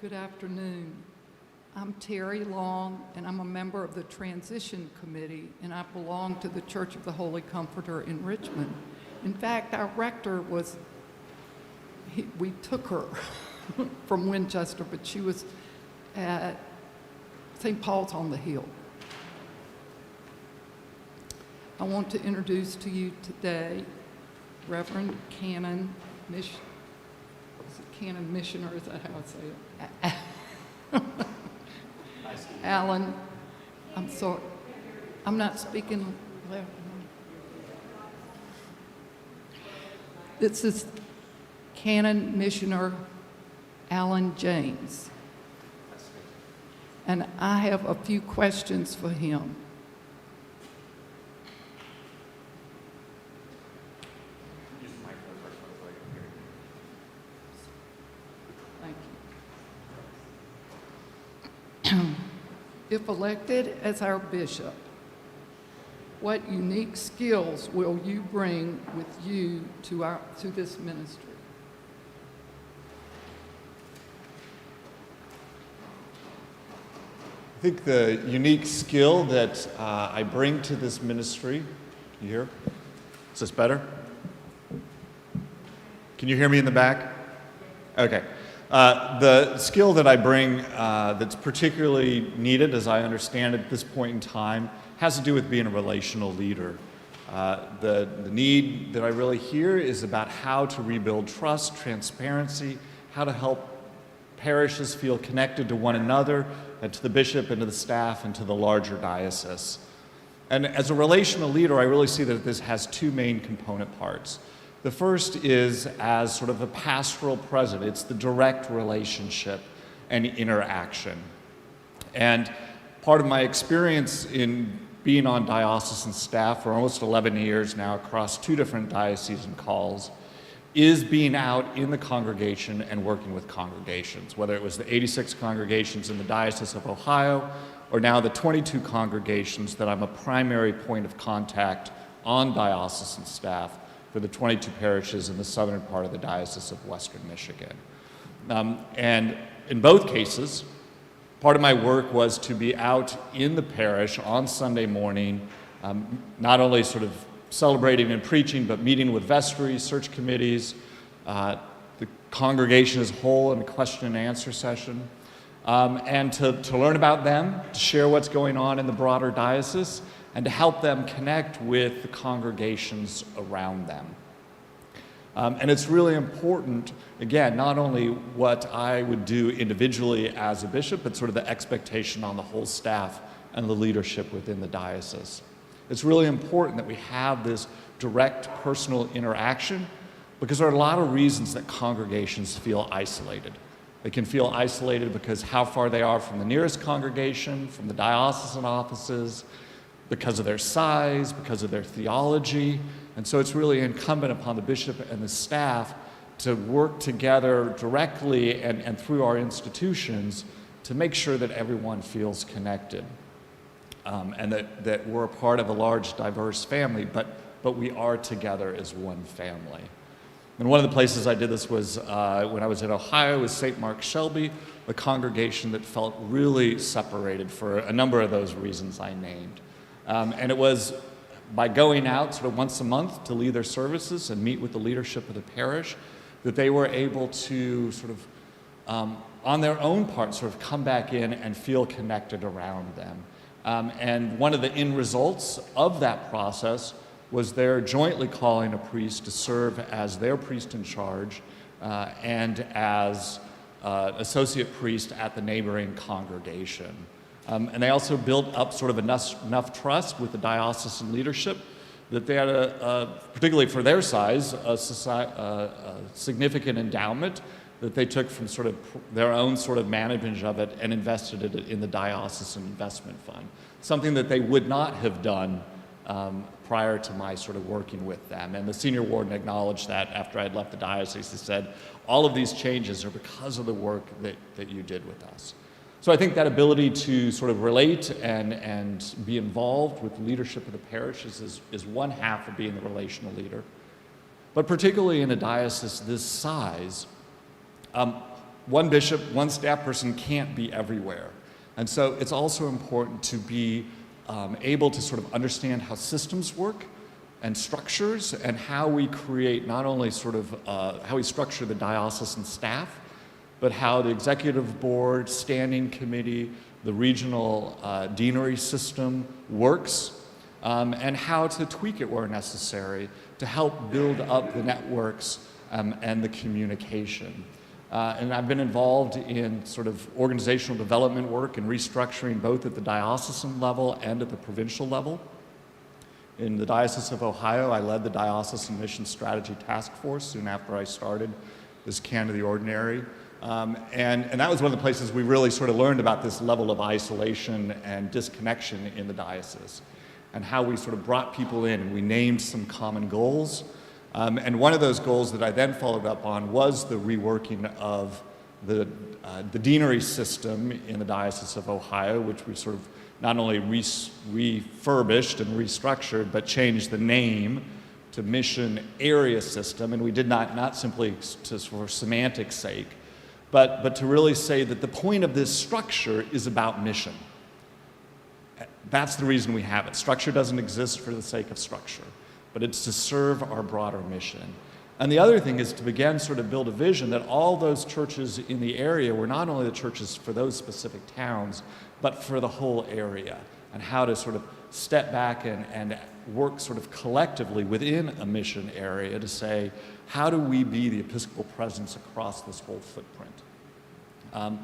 Good afternoon. I'm Terry Long, and I'm a member of the Transition Committee, and I belong to the Church of the Holy Comforter in Richmond. In fact, our rector was, we took her from Winchester, but she was at St. Paul's on the Hill. I want to introduce to you today Reverend Canon Canon Missioner, is that how I say it? Alan, I'm sorry, I'm not speaking loud. This is Canon Missioner Alan James. And I have a few questions for him. If elected as our bishop, what unique skills will you bring with you to this ministry? I think the unique skill that I bring to this ministry, can you hear? Is this better? Can you hear me in the back? Okay. The skill that I bring that's particularly needed, as I understand it at this point in time, has to do with being a relational leader. The need that I really hear is about how to rebuild trust, transparency, how to help parishes feel connected to one another, and to the bishop, and to the staff, and to the larger diocese. And as a relational leader, I really see that this has two main component parts. The first is as sort of a pastoral president. It's the direct relationship and interaction. And part of my experience in being on diocesan staff for almost 11 years now across 2 different diocesan calls is being out in the congregation and working with congregations, whether it was the 86 congregations in the Diocese of Ohio or now the 22 congregations that I'm a primary point of contact on diocesan staff for the 22 parishes in the southern part of the Diocese of Western Michigan. And in both cases, part of my work was to be out in the parish on Sunday morning, not only sort of celebrating and preaching, but meeting with vestries, search committees, the congregation as a whole in a question and answer session, and to learn about them, to share what's going on in the broader diocese, and to help them connect with the congregations around them. And it's really important, again, not only what I would do individually as a bishop, but sort of the expectation on the whole staff and the leadership within the diocese. It's really important that we have this direct personal interaction because there are a lot of reasons that congregations feel isolated. They can feel isolated because how far they are from the nearest congregation, from the diocesan offices, because of their size, because of their theology. And so it's really incumbent upon the bishop and the staff to work together directly and through our institutions to make sure that everyone feels connected and that we're a part of a large, diverse family, but we are together as one family. And one of the places I did this was when I was in Ohio with St. Mark Shelby, a congregation that felt really separated for a number of those reasons I named. And it was by going out sort of once a month to lead their services and meet with the leadership of the parish that they were able to sort of, on their own part, sort of come back in and feel connected around them. And one of the end results of that process was their jointly calling a priest to serve as their priest in charge and as associate priest at the neighboring congregation. And they also built up sort of enough trust with the diocesan leadership that they had, particularly for their size, a significant endowment that they took from sort of their own sort of management of it and invested it in the diocesan investment fund, something that they would not have done prior to my sort of working with them. And the senior warden acknowledged that after I had left the diocese. He said, all of these changes are because of the work that you did with us. So I think that ability to sort of relate and be involved with the leadership of the parishes is one half of being the relational leader. But particularly in a diocese this size, one bishop, one staff person can't be everywhere. And so it's also important to be able to sort of understand how systems work and structures and how we create not only sort of how we structure the diocesan staff, but how the executive board, standing committee, the regional deanery system works, and how to tweak it where necessary to help build up the networks and the communication. And I've been involved in sort of organizational development work and restructuring both at the diocesan level and at the provincial level. In the Diocese of Ohio, I led the Diocesan Mission Strategy Task Force soon after I started as canon of the ordinary. And that was one of the places we really sort of learned about this level of isolation and disconnection in the diocese and how we sort of brought people in and we named some common goals. And one of those goals that I then followed up on was the reworking of the deanery system in the Diocese of Ohio, which we sort of not only refurbished and restructured, but changed the name to Mission Area System. And we did not simply for semantics sake, but to really say that the point of this structure is about mission. That's the reason we have it. Structure doesn't exist for the sake of structure, but it's to serve our broader mission. And the other thing is to begin sort of build a vision that all those churches in the area were not only the churches for those specific towns, but for the whole area, and how to sort of step back and work sort of collectively within a mission area to say, how do we be the Episcopal presence across this whole footprint?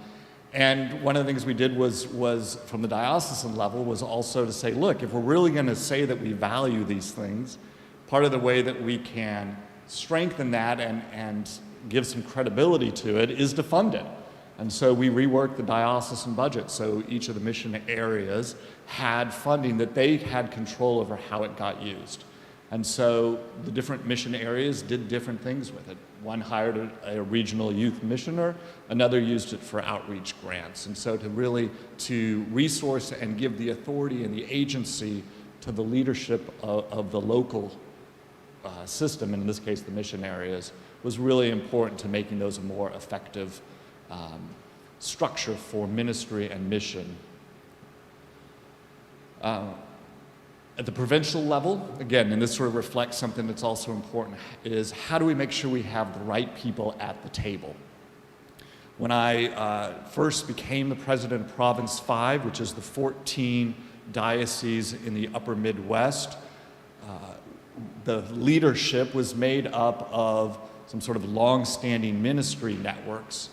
And one of the things we did was from the diocesan level was also to say, look, if we're really going to say that we value these things, part of the way that we can strengthen that and give some credibility to it is to fund it. And so we reworked the diocesan budget so each of the mission areas had funding that they had control over how it got used. And so the different mission areas did different things with it. One hired a regional youth missioner, another used it for outreach grants. And so to resource and give the authority and the agency to the leadership of the local system, in this case the mission areas, was really important to making those a more effective structure for ministry and mission. At the provincial level, again, and this sort of reflects something that's also important, is how do we make sure we have the right people at the table? When I first became the president of Province 5, which is the 14 dioceses in the upper Midwest, the leadership was made up of some sort of long-standing ministry networks,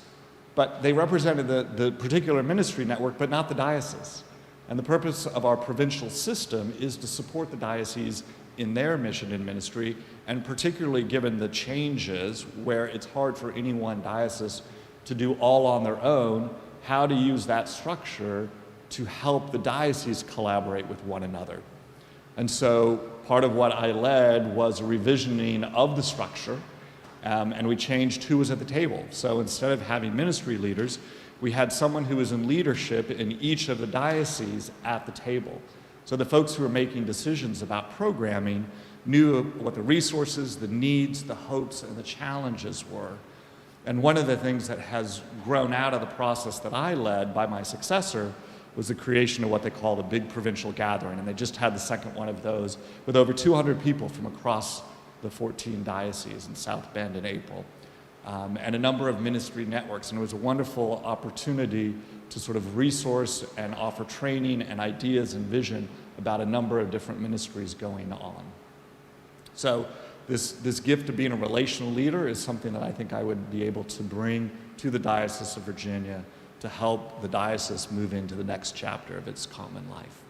but they represented the particular ministry network, but not the diocese. And the purpose of our provincial system is to support the diocese in their mission and ministry, and particularly given the changes where it's hard for any one diocese to do all on their own, how to use that structure to help the diocese collaborate with one another. And so part of what I led was a revisioning of the structure, and we changed who was at the table. So instead of having ministry leaders, we had someone who was in leadership in each of the dioceses at the table. So the folks who were making decisions about programming knew what the resources, the needs, the hopes, and the challenges were. And one of the things that has grown out of the process that I led by my successor was the creation of what they call the Big Provincial Gathering. And they just had the second one of those with over 200 people from across the 14 dioceses in South Bend in April. And a number of ministry networks. And it was a wonderful opportunity to sort of resource and offer training and ideas and vision about a number of different ministries going on. So this gift of being a relational leader is something that I think I would be able to bring to the Diocese of Virginia to help the diocese move into the next chapter of its common life.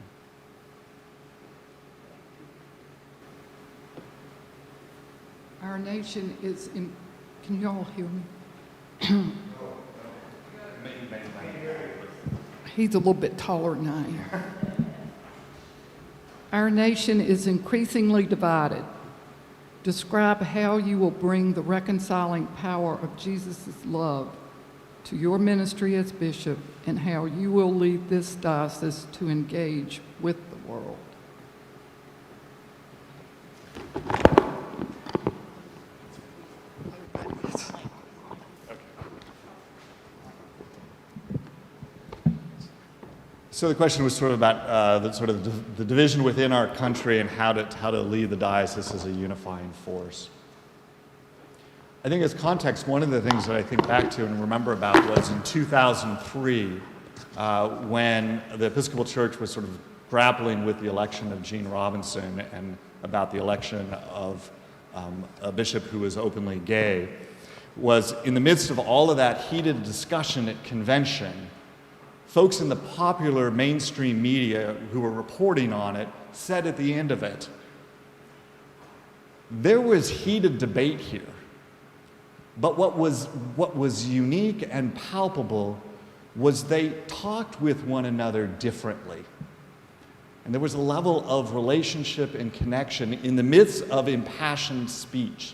Our nation is in. Can you all hear me? He's a little bit taller than I am. Our nation is increasingly divided. Describe how you will bring the reconciling power of Jesus' love to your ministry as bishop and how you will lead this diocese to engage with the world. So the question was sort of about the division within our country and how to lead the diocese as a unifying force. I think as context, one of the things that I think back to and remember about was in 2003, when the Episcopal Church was sort of grappling with the election of Gene Robinson and about the election of a bishop who was openly gay, was in the midst of all of that heated discussion at convention, folks in the popular mainstream media who were reporting on it said at the end of it, there was heated debate here, but what was unique and palpable was they talked with one another differently. And there was a level of relationship and connection in the midst of impassioned speech.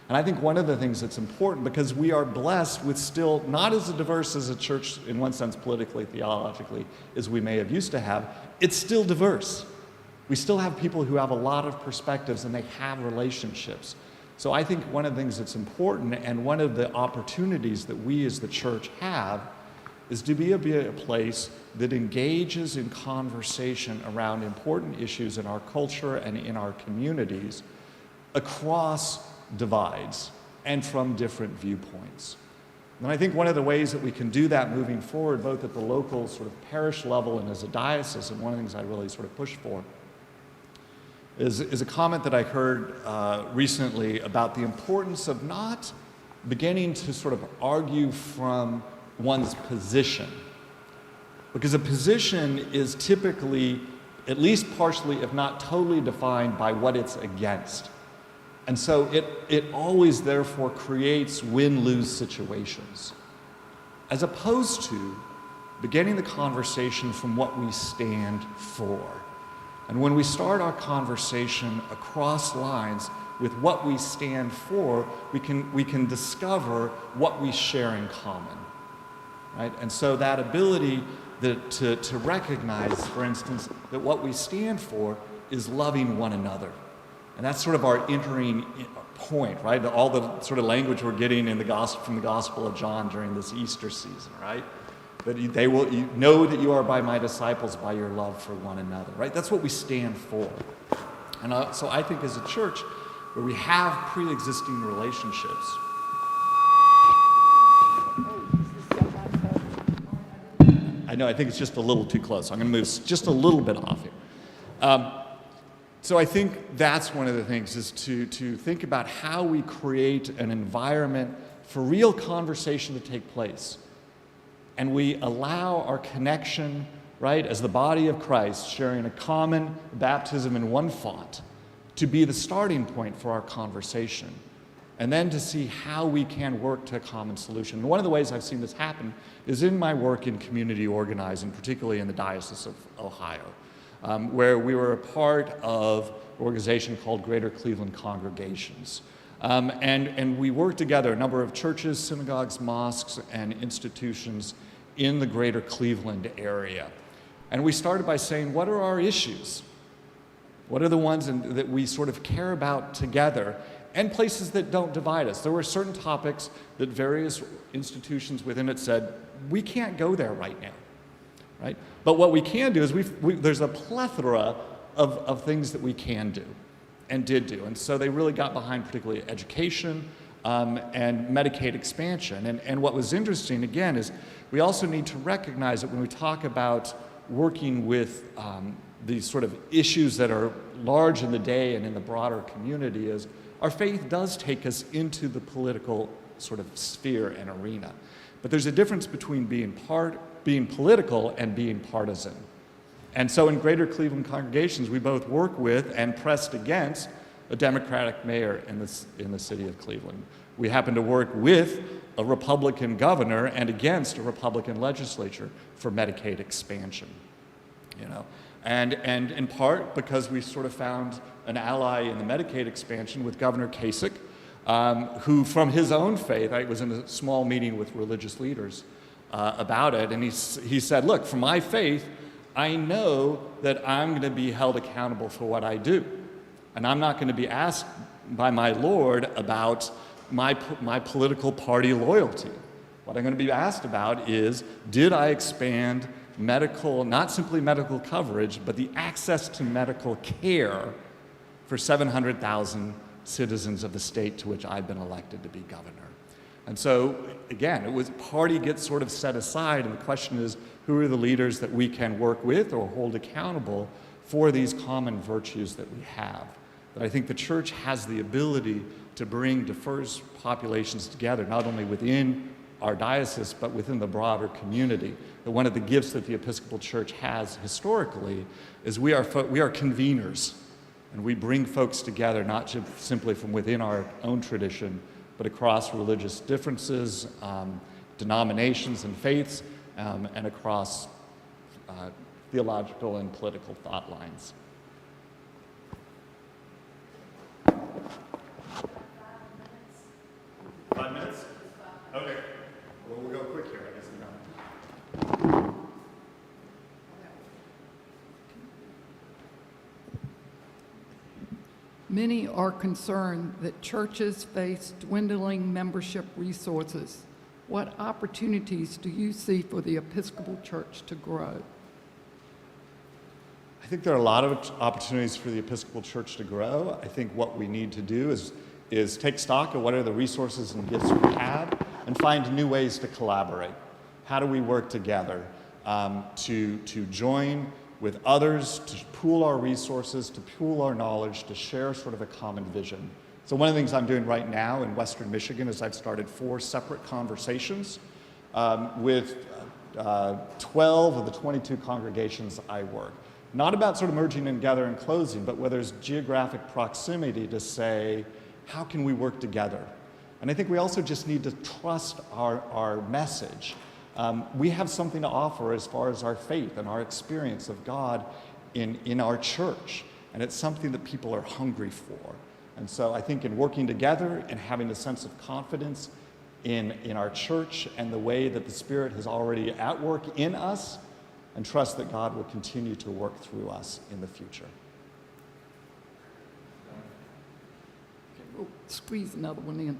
And I think one of the things that's important, because we are blessed with still not as diverse as a church in one sense politically, theologically, as we may have used to have, it's still diverse. We still have people who have a lot of perspectives and they have relationships. So I think one of the things that's important and one of the opportunities that we as the church have is to be a place that engages in conversation around important issues in our culture and in our communities across divides and from different viewpoints. And I think one of the ways that we can do that moving forward, both at the local sort of parish level and as a diocese, and one of the things I really sort of push for, is a comment that I heard recently about the importance of not beginning to sort of argue from one's position. Because a position is typically, at least partially, if not totally defined by what it's against. And so it always therefore creates win-lose situations. as opposed to beginning the conversation from what we stand for. And when we start our conversation across lines with what we stand for, we can discover what we share in common, right? And so that ability to recognize, for instance, that what we stand for is loving one another. And that's sort of our entering point, right? All the sort of language we're getting in the gospel, from the Gospel of John during this Easter season, right? That they will know that you are by my disciples by your love for one another, right? That's what we stand for. And so I think as a church where we have pre-existing relationships, I know, I think it's just a little too close. I'm going to move just a little bit off here. So I think that's one of the things, is to think about how we create an environment for real conversation to take place. And we allow our connection, right, as the body of Christ, sharing a common baptism in one font, to be the starting point for our conversation. And then to see how we can work to a common solution. And one of the ways I've seen this happen is in my work in community organizing, particularly in the Diocese of Ohio, where we were a part of an organization called Greater Cleveland Congregations. And we worked together, a number of churches, synagogues, mosques, and institutions in the greater Cleveland area. And we started by saying, what are our issues? What are the ones that we sort of care about together, and places that don't divide us? There were certain topics that various institutions within it said, we can't go there right now, right? But what we can do is there's a plethora of things that we can do and did do. And so they really got behind particularly education and Medicaid expansion. And what was interesting, again, is we also need to recognize that when we talk about working with these sort of issues that are large in the day and in the broader community, is our faith does take us into the political sort of sphere and arena. But there's a difference between being political and being partisan. And so in Greater Cleveland Congregations, we both work with and pressed against a Democratic mayor in the city of Cleveland. We happen to work with a Republican governor and against a Republican legislature for Medicaid expansion, you know. And in part because we sort of found an ally in the Medicaid expansion with Governor Kasich, who from his own faith, I was in a small meeting with religious leaders about it, and he said, look, for my faith, I know that I'm going to be held accountable for what I do. And I'm not going to be asked by my Lord about my political party loyalty. What I'm going to be asked about is, did I expand medical, not simply medical coverage, but the access to medical care for 700,000 citizens of the state to which I've been elected to be governor? And so, again, party gets sort of set aside, and the question is, who are the leaders that we can work with or hold accountable for these common virtues that we have? But I think the church has the ability to bring diverse populations together, not only within our diocese, but within the broader community. That one of the gifts that the Episcopal Church has historically is we are conveners, and we bring folks together, not just simply from within our own tradition, but across religious differences, denominations and faiths, and across theological and political thought lines. Five minutes? Okay. Well, we'll go quick here, I guess. Many are concerned that churches face dwindling membership resources. What opportunities do you see for the Episcopal Church to grow? I think there are a lot of opportunities for the Episcopal Church to grow. I think what we need to do is take stock of what are the resources and gifts we have and find new ways to collaborate. How do we work together to join with others, to pool our resources, to pool our knowledge, to share sort of a common vision? So one of the things I'm doing right now in Western Michigan is I've started 4 separate conversations with 12 of the 22 congregations I work. Not about sort of merging together and closing, but where there's geographic proximity to say, how can we work together? And I think we also just need to trust our message. we have something to offer as far as our faith and our experience of God in our church. And it's something that people are hungry for. And so I think in working together and having a sense of confidence in our church and the way that the Spirit is already at work in us, and trust that God will continue to work through us in the future. We'll squeeze another one in.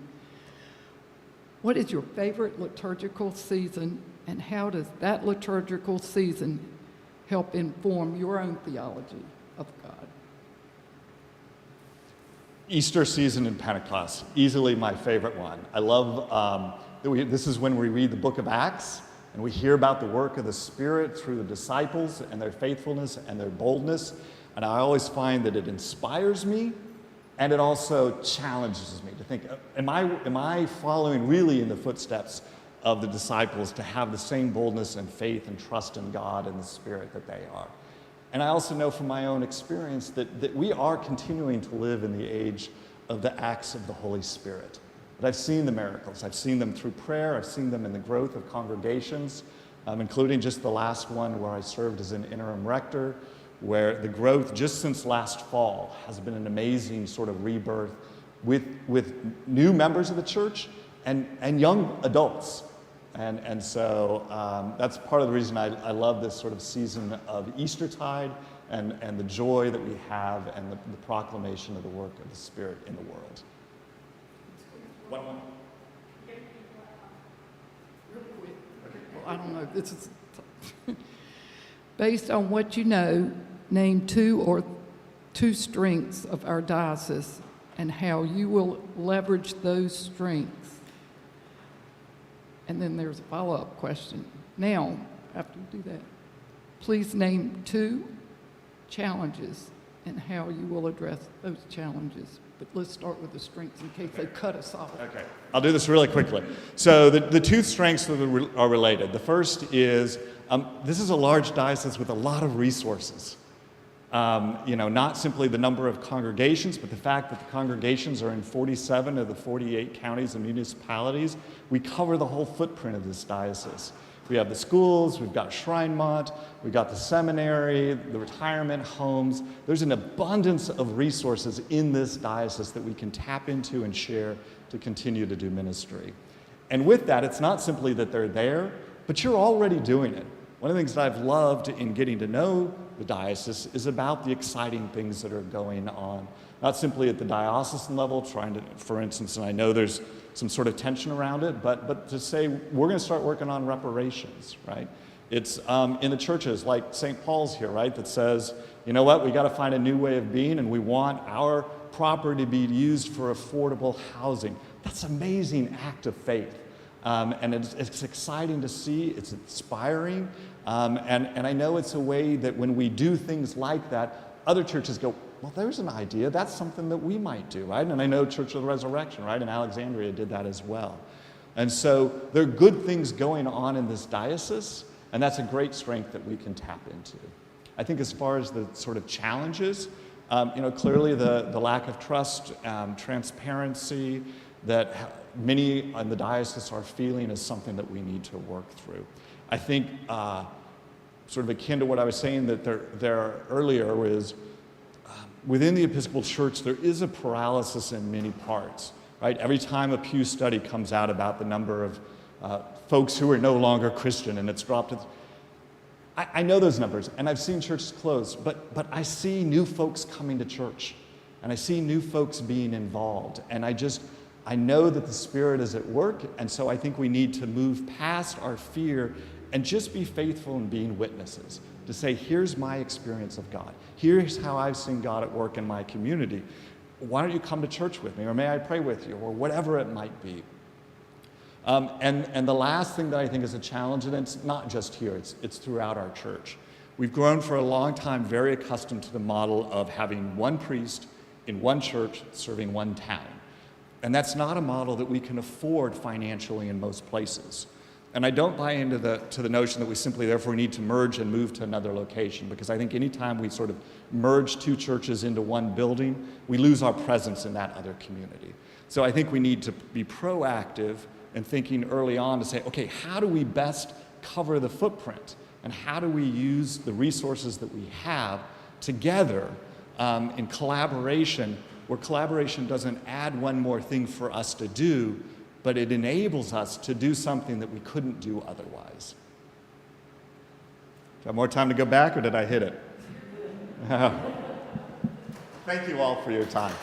What is your favorite liturgical season, and how does that liturgical season help inform your own theology of God? Easter season and Pentecost, easily my favorite one. I love this is when we read the book of Acts and we hear about the work of the Spirit through the disciples and their faithfulness and their boldness. And I always find that it inspires me and it also challenges me to think, am I following really in the footsteps of the disciples to have the same boldness and faith and trust in God and the Spirit that they are? And I also know from my own experience that we are continuing to live in the age of the acts of the Holy Spirit. But I've seen the miracles. I've seen them through prayer. I've seen them in the growth of congregations, including just the last one where I served as an interim rector, where the growth just since last fall has been an amazing sort of rebirth with new members of the church and young adults. And so that's part of the reason I love this sort of season of Eastertide and the joy that we have and the proclamation of the work of the Spirit in the world. One more. Real quick. Well, I don't know. This is based on what you know, name two strengths of our diocese and how you will leverage those strengths. And then there's a follow-up question. Now, after you do that, please name two challenges and how you will address those challenges. But let's start with the strengths in case they cut us off. Okay, I'll do this really quickly. So the two strengths that are related. The first is this is a large diocese with a lot of resources. Not simply the number of congregations, but the fact that the congregations are in 47 of the 48 counties and municipalities. We cover the whole footprint of this diocese. We have the schools, we've got Shrinemont, we've got the seminary, the retirement homes. There's an abundance of resources in this diocese that we can tap into and share to continue to do ministry. And with that, it's not simply that they're there, but you're already doing it. One of the things that I've loved in getting to know the diocese is about the exciting things that are going on, not simply at the diocesan level, trying to, for instance, and I know there's some sort of tension around it, but to say we're going to start working on reparations, right? It's in the churches like St. Paul's here, right, that says, you know what, we got to find a new way of being and we want our property to be used for affordable housing. That's an amazing act of faith. And it's exciting to see, it's inspiring, and I know it's a way that when we do things like that, other churches go, well, there's an idea, that's something that we might do, right? And I know Church of the Resurrection, right, in Alexandria did that as well. And so there are good things going on in this diocese, and that's a great strength that we can tap into. I think as far as the sort of challenges, clearly the lack of trust, transparency, that many in the diocese are feeling is something that we need to work through. I think sort of akin to what I was saying that there earlier was within the Episcopal Church there is a paralysis in many parts, right? Every time a Pew study comes out about the number of folks who are no longer Christian and it's dropped, I know those numbers and I've seen churches close, but I see new folks coming to church and I see new folks being involved and I know that the Spirit is at work, and so I think we need to move past our fear and just be faithful in being witnesses, to say, here's my experience of God. Here's how I've seen God at work in my community. Why don't you come to church with me, or may I pray with you, or whatever it might be. And the last thing that I think is a challenge, and it's not just here, it's throughout our church. We've grown for a long time very accustomed to the model of having one priest in one church serving one town. And that's not a model that we can afford financially in most places. And I don't buy into the notion that we simply therefore need to merge and move to another location, because I think anytime we sort of merge two churches into one building, we lose our presence in that other community. So I think we need to be proactive and thinking early on to say, okay, how do we best cover the footprint? And how do we use the resources that we have together in collaboration, where collaboration doesn't add one more thing for us to do, but it enables us to do something that we couldn't do otherwise. Do I have more time to go back, or did I hit it? Thank you all for your time.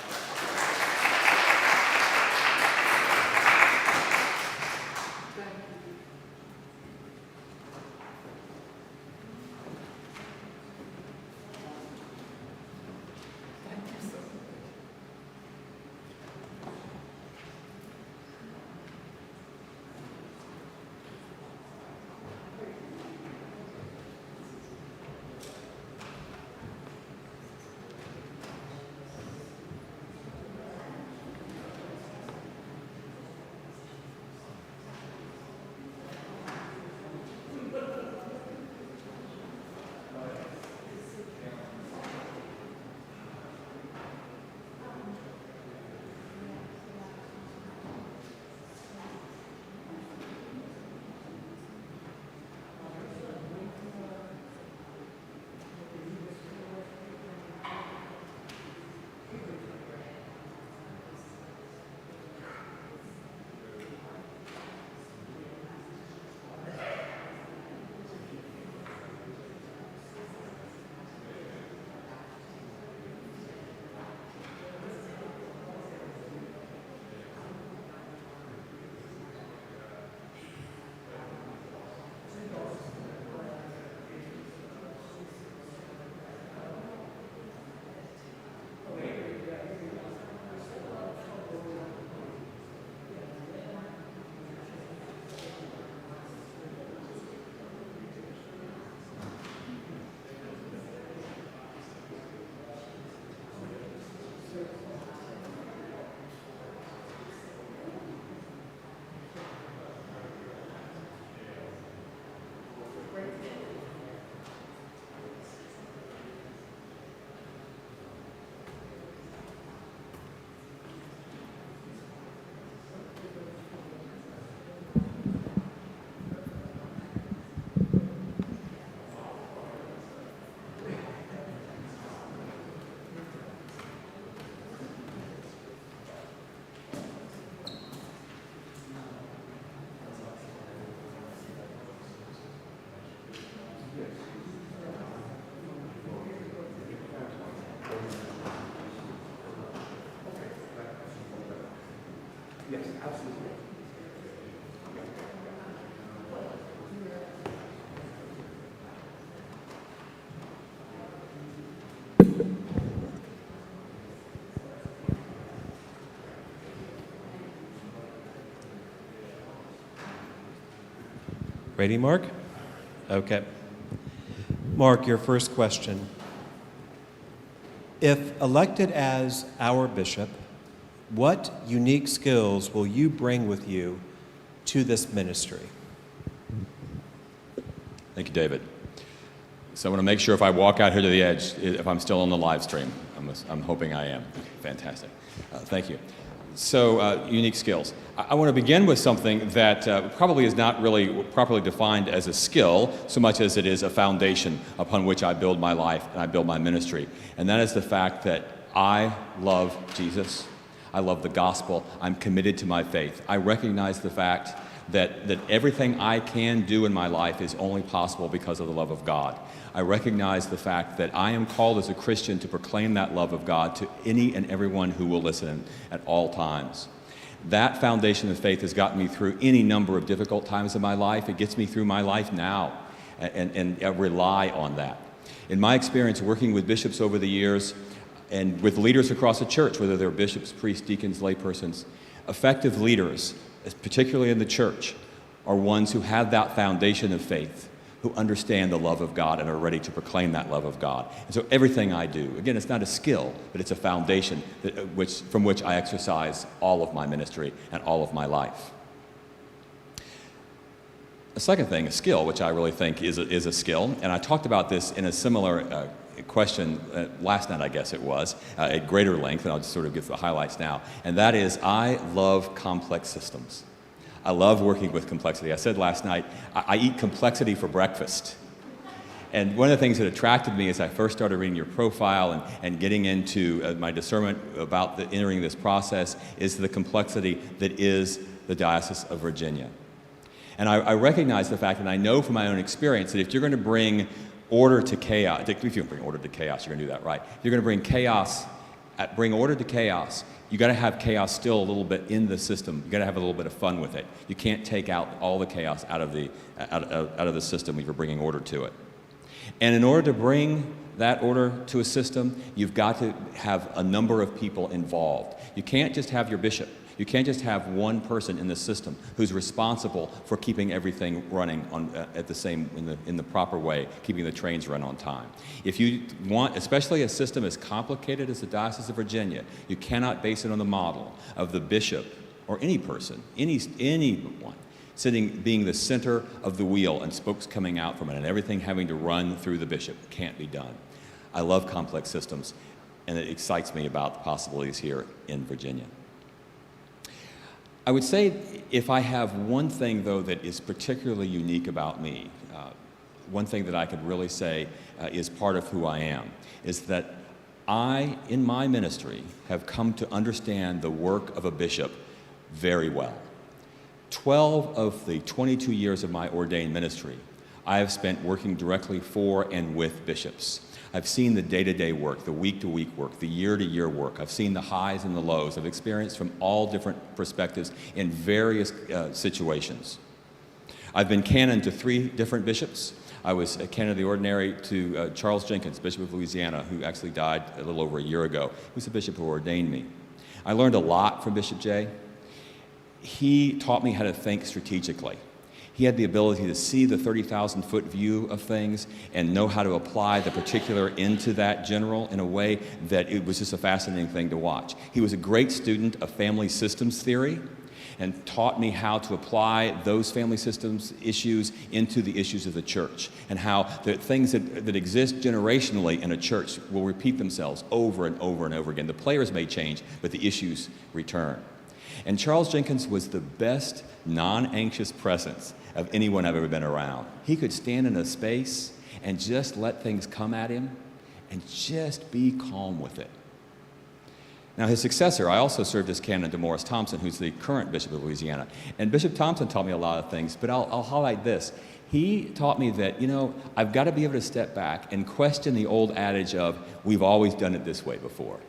Yes, absolutely. Ready, Mark? Okay. Mark, your first question. If elected as our bishop, what unique skills will you bring with you to this ministry? Thank you, David. So I want to make sure if I walk out here to the edge, if I'm still on the live stream. I'm hoping I am. Fantastic. Thank you. So, unique skills. I want to begin with something that probably is not really properly defined as a skill so much as it is a foundation upon which I build my life and I build my ministry. And that is the fact that I love Jesus. I love the gospel. I'm committed to my faith. I recognize the fact that everything I can do in my life is only possible because of the love of God. I recognize the fact that I am called as a Christian to proclaim that love of God to any and everyone who will listen at all times. That foundation of faith has gotten me through any number of difficult times in my life. It gets me through my life now, and I rely on that. In my experience working with bishops over the years, and with leaders across the church, whether they're bishops, priests, deacons, laypersons, effective leaders, particularly in the church, are ones who have that foundation of faith, who understand the love of God and are ready to proclaim that love of God. And so everything I do, again, it's not a skill, but it's a foundation from which I exercise all of my ministry and all of my life. A second thing, a skill, which I really think is a skill, and I talked about this in a similar question last night, I guess it was, at greater length, and I'll just sort of give the highlights now, and that is I love complex systems. I love working with complexity. I said last night, I eat complexity for breakfast. And one of the things that attracted me as I first started reading your profile and getting into my discernment about entering this process is the complexity that is the Diocese of Virginia. And I recognize the fact, and I know from my own experience, that if you're going to bring order to chaos, if you bring order to chaos, you're going to do that right. If you're going to bring order to chaos, you got to have chaos still a little bit in the system. You got to have a little bit of fun with it. You can't take out all the chaos out of the system when you're bringing order to it. And in order to bring that order to a system, you've got to have a number of people involved. You can't just have your bishop. You can't just have one person in the system who's responsible for keeping everything running in the proper way, keeping the trains run on time. If you want, especially a system as complicated as the Diocese of Virginia, you cannot base it on the model of the bishop or any person, anyone, being the center of the wheel and spokes coming out from it and everything having to run through the bishop. Can't be done. I love complex systems, and it excites me about the possibilities here in Virginia. I would say if I have one thing, though, that is particularly unique about me, one thing that I could really say is part of who I am, is that I, in my ministry, have come to understand the work of a bishop very well. 12 of the 22 years of my ordained ministry, I have spent working directly for and with bishops. I've seen the day-to-day work, the week-to-week work, the year-to-year work. I've seen the highs and the lows. I've experienced from all different perspectives in various situations. I've been canon to 3 different bishops. I was a canon of the ordinary to Charles Jenkins, Bishop of Louisiana, who actually died a little over a year ago. He was the bishop who ordained me. I learned a lot from Bishop Jay. He taught me how to think strategically. He had the ability to see the 30,000-foot view of things and know how to apply the particular into that general in a way that it was just a fascinating thing to watch. He was a great student of family systems theory and taught me how to apply those family systems issues into the issues of the church, and how the things that exist generationally in a church will repeat themselves over and over and over again. The players may change, but the issues return. And Charles Jenkins was the best non-anxious presence of anyone I've ever been around. He could stand in a space and just let things come at him and just be calm with it. Now, his successor, I also served as canon to Morris Thompson, who's the current Bishop of Louisiana. And Bishop Thompson taught me a lot of things, but I'll highlight this. He taught me that, I've got to be able to step back and question the old adage of, we've always done it this way before.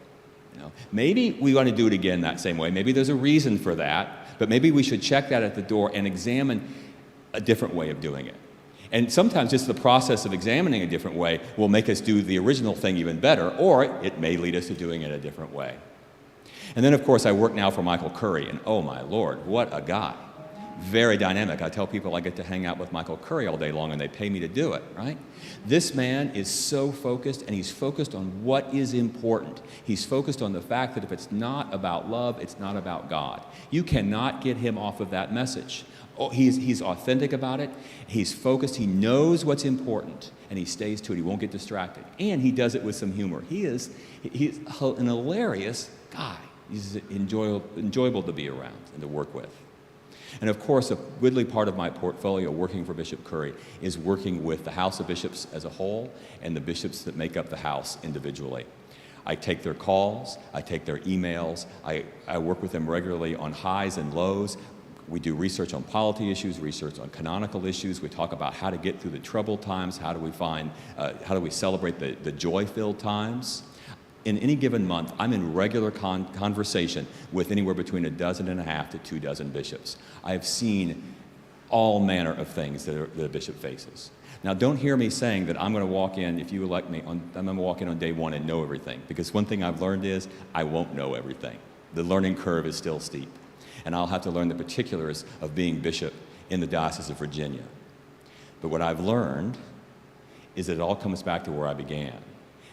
Maybe we want to do it again that same way. Maybe there's a reason for that, but maybe we should check that at the door and examine a different way of doing it. And sometimes just the process of examining a different way will make us do the original thing even better, or it may lead us to doing it a different way. And then, of course, I work now for Michael Curry, and oh my Lord, what a guy. Very dynamic. I tell people I get to hang out with Michael Curry all day long, and they pay me to do it, right? This man is so focused, and he's focused on what is important. He's focused on the fact that if it's not about love, it's not about God. You cannot get him off of that message. Oh, he's authentic about it. He's focused. He knows what's important, and he stays to it. He won't get distracted. And he does it with some humor. He's an hilarious guy. He's enjoyable to be around and to work with. And of course, a goodly part of my portfolio working for Bishop Curry is working with the House of Bishops as a whole and the bishops that make up the House individually. I take their calls, I take their emails, I work with them regularly on highs and lows. We do research on polity issues, research on canonical issues. We talk about how to get through the troubled times, how do we celebrate the joy-filled times. In any given month, I'm in regular conversation with anywhere between 1.5 to 2 dozen bishops. I've seen all manner of things that a bishop faces. Now, don't hear me saying that I'm going to walk in, if you elect me, I'm going to walk in on day one and know everything, because one thing I've learned is I won't know everything. The learning curve is still steep, and I'll have to learn the particulars of being bishop in the Diocese of Virginia. But what I've learned is that it all comes back to where I began,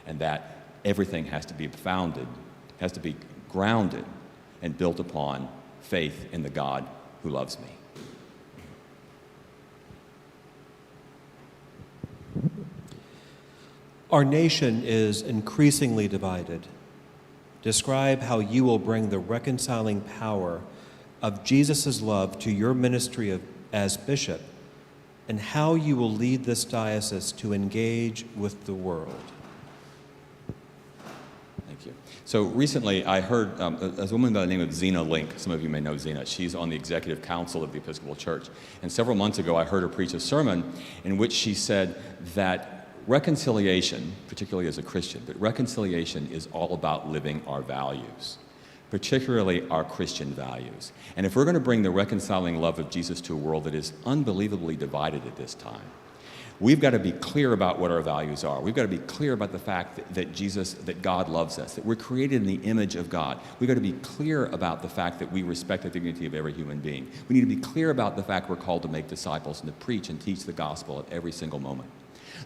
and that everything has to be founded, has to be grounded and built upon faith in the God who loves me. Our nation is increasingly divided. Describe how you will bring the reconciling power of Jesus' love to your ministry as bishop, and how you will lead this diocese to engage with the world. Thank you. So recently I heard a woman by the name of Zena Link. Some of you may know Zena. She's on the Executive Council of the Episcopal Church. And several months ago I heard her preach a sermon in which she said that reconciliation, particularly as a Christian, but reconciliation is all about living our values, particularly our Christian values. And if we're going to bring the reconciling love of Jesus to a world that is unbelievably divided at this time, we've got to be clear about what our values are. We've got to be clear about the fact that God loves us, that we're created in the image of God. We've got to be clear about the fact that we respect the dignity of every human being. We need to be clear about the fact we're called to make disciples and to preach and teach the gospel at every single moment.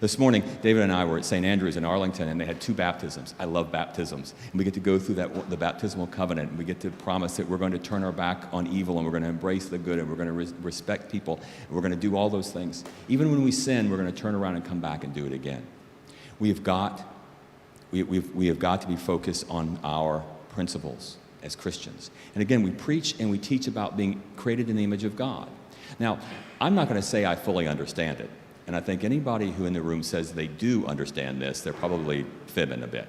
This morning, David and I were at St. Andrew's in Arlington, and they had 2 baptisms. I love baptisms. And we get to go through the baptismal covenant, and we get to promise that we're going to turn our back on evil, and we're going to embrace the good, and we're going to respect people, and we're going to do all those things. Even when we sin, we're going to turn around and come back and do it again. We have got to be focused on our principles as Christians. And again, we preach and we teach about being created in the image of God. Now, I'm not going to say I fully understand it. And I think anybody who in the room says they do understand this, they're probably fibbing a bit.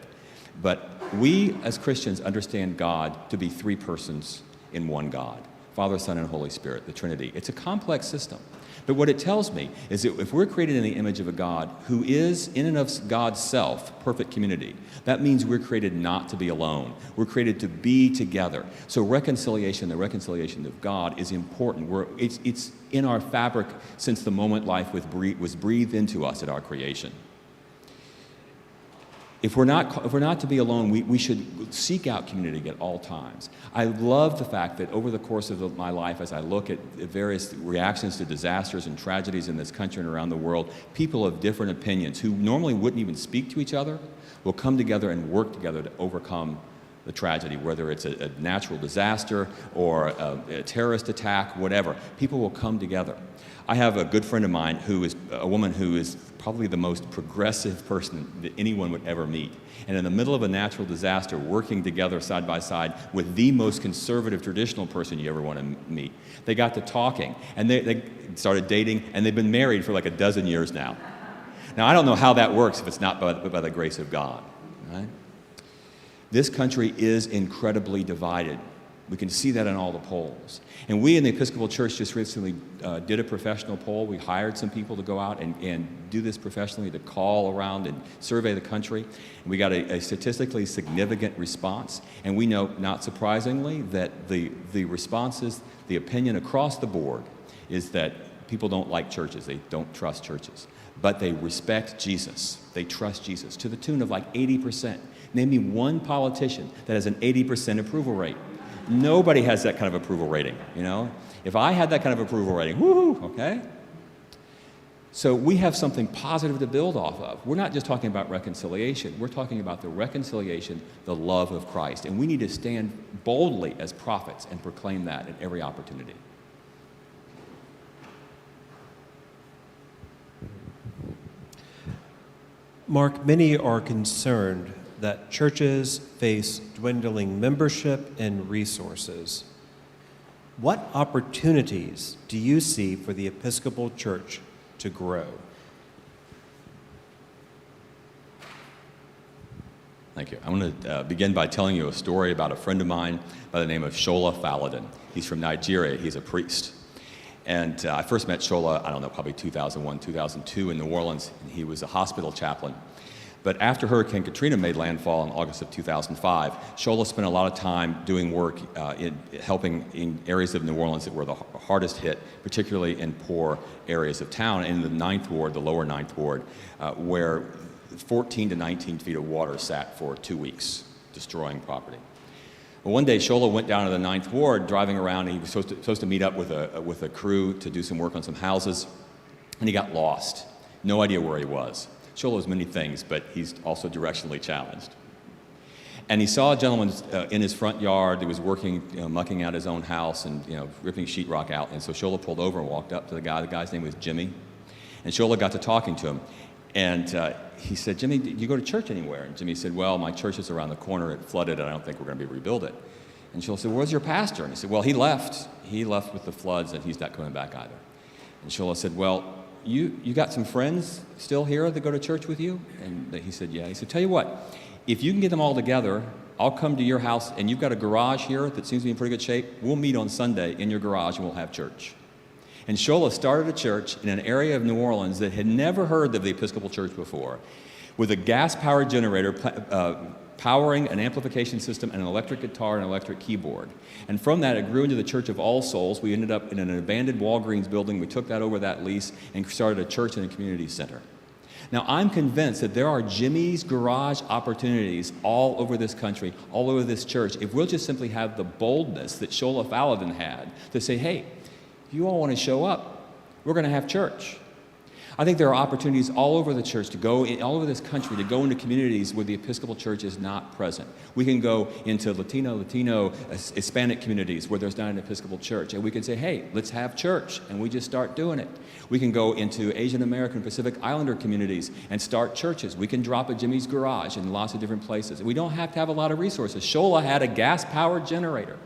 But we as Christians understand God to be 3 persons in one God, Father, Son, and Holy Spirit, the Trinity. It's a complex system. But what it tells me is that if we're created in the image of a God who is, in and of God's self, perfect community, that means we're created not to be alone. We're created to be together. So reconciliation, the reconciliation of God, is important. It's in our fabric since the moment life was breathed into us at our creation. If we're not to be alone, we should seek out community at all times. I love the fact that over the course of my life, as I look at various reactions to disasters and tragedies in this country and around the world, people of different opinions who normally wouldn't even speak to each other will come together and work together to overcome the tragedy, whether it's a natural disaster or a terrorist attack, whatever. People will come together. I have a good friend of mine who is a woman who is probably the most progressive person that anyone would ever meet. And in the middle of a natural disaster, working together side by side with the most conservative, traditional person you ever want to meet. They got to talking, and they started dating, and they've been married for like a dozen years now. Now, I don't know how that works if it's not by the grace of God, right? This country is incredibly divided. We can see that in all the polls. And we in the Episcopal Church just recently did a professional poll. We hired some people to go out and do this professionally, to call around and survey the country. And we got a statistically significant response. And we know, not surprisingly, that the responses, the opinion across the board is that people don't like churches. They don't trust churches. But they respect Jesus. They trust Jesus to the tune of like 80%. Name me one politician that has an 80% approval rate. Nobody has that kind of approval rating, you know? If I had that kind of approval rating, woohoo, okay? So we have something positive to build off of. We're not just talking about reconciliation. We're talking about the reconciliation, the love of Christ. And we need to stand boldly as prophets and proclaim that at every opportunity. Mark, many are concerned that churches face dwindling membership and resources. What opportunities do you see for the Episcopal Church to grow? Thank you. I'm going to begin by telling you a story about a friend of mine by the name of Shola Faladin. He's from Nigeria. He's a priest. And I first met Shola, I don't know, probably 2001, 2002 in New Orleans, and he was a hospital chaplain. But after Hurricane Katrina made landfall in August of 2005, Shola spent a lot of time doing work in helping in areas of New Orleans that were the hardest hit, particularly in poor areas of town, in the Ninth Ward, the lower Ninth Ward, where 14 to 19 feet of water sat for 2 weeks, destroying property. Well, one day, Shola went down to the Ninth Ward, driving around, and he was supposed to meet up with a crew to do some work on some houses, and he got lost. No idea where he was. Shola is many things, but he's also directionally challenged. And he saw a gentleman in his front yard who was working, mucking out his own house and ripping sheetrock out. And so Shola pulled over and walked up to the guy. The guy's name was Jimmy. And Shola got to talking to him. And he said, "Jimmy, do you go to church anywhere?" And Jimmy said, "Well, my church is around the corner. It flooded, and I don't think we're going to be rebuild it." And Shola said, "Where's your pastor?" And he said, "Well, he left. he left with the floods and he's not coming back either. And Shola said, well, you got some friends still here that go to church with you? And he said, yeah. He said, tell you what, if you can get them all together, I'll come to your house, and you've got a garage here that seems to be in pretty good shape. We'll meet on Sunday in your garage, and we'll have church. And Shola started a church in an area of New Orleans that had never heard of the Episcopal Church before, with a gas-powered generator powering an amplification system, and an electric guitar, and an electric keyboard. And from that, it grew into the Church of All Souls. We ended up in an abandoned Walgreens building. We took that over that lease and started a church and a community center. Now, I'm convinced that there are Jimmy's Garage opportunities all over this country, all over this church, if we'll just simply have the boldness that Shola Faladin had to say, hey, if you all want to show up, we're going to have church. I think there are opportunities all over the church to go, all over this country, to go into communities where the Episcopal Church is not present. We can go into Latino, Hispanic communities where there's not an Episcopal Church, and we can say, hey, let's have church, and we just start doing it. We can go into Asian American Pacific Islander communities and start churches. We can drop a Jimmy's Garage in lots of different places. We don't have to have a lot of resources. Shola had a gas-powered generator.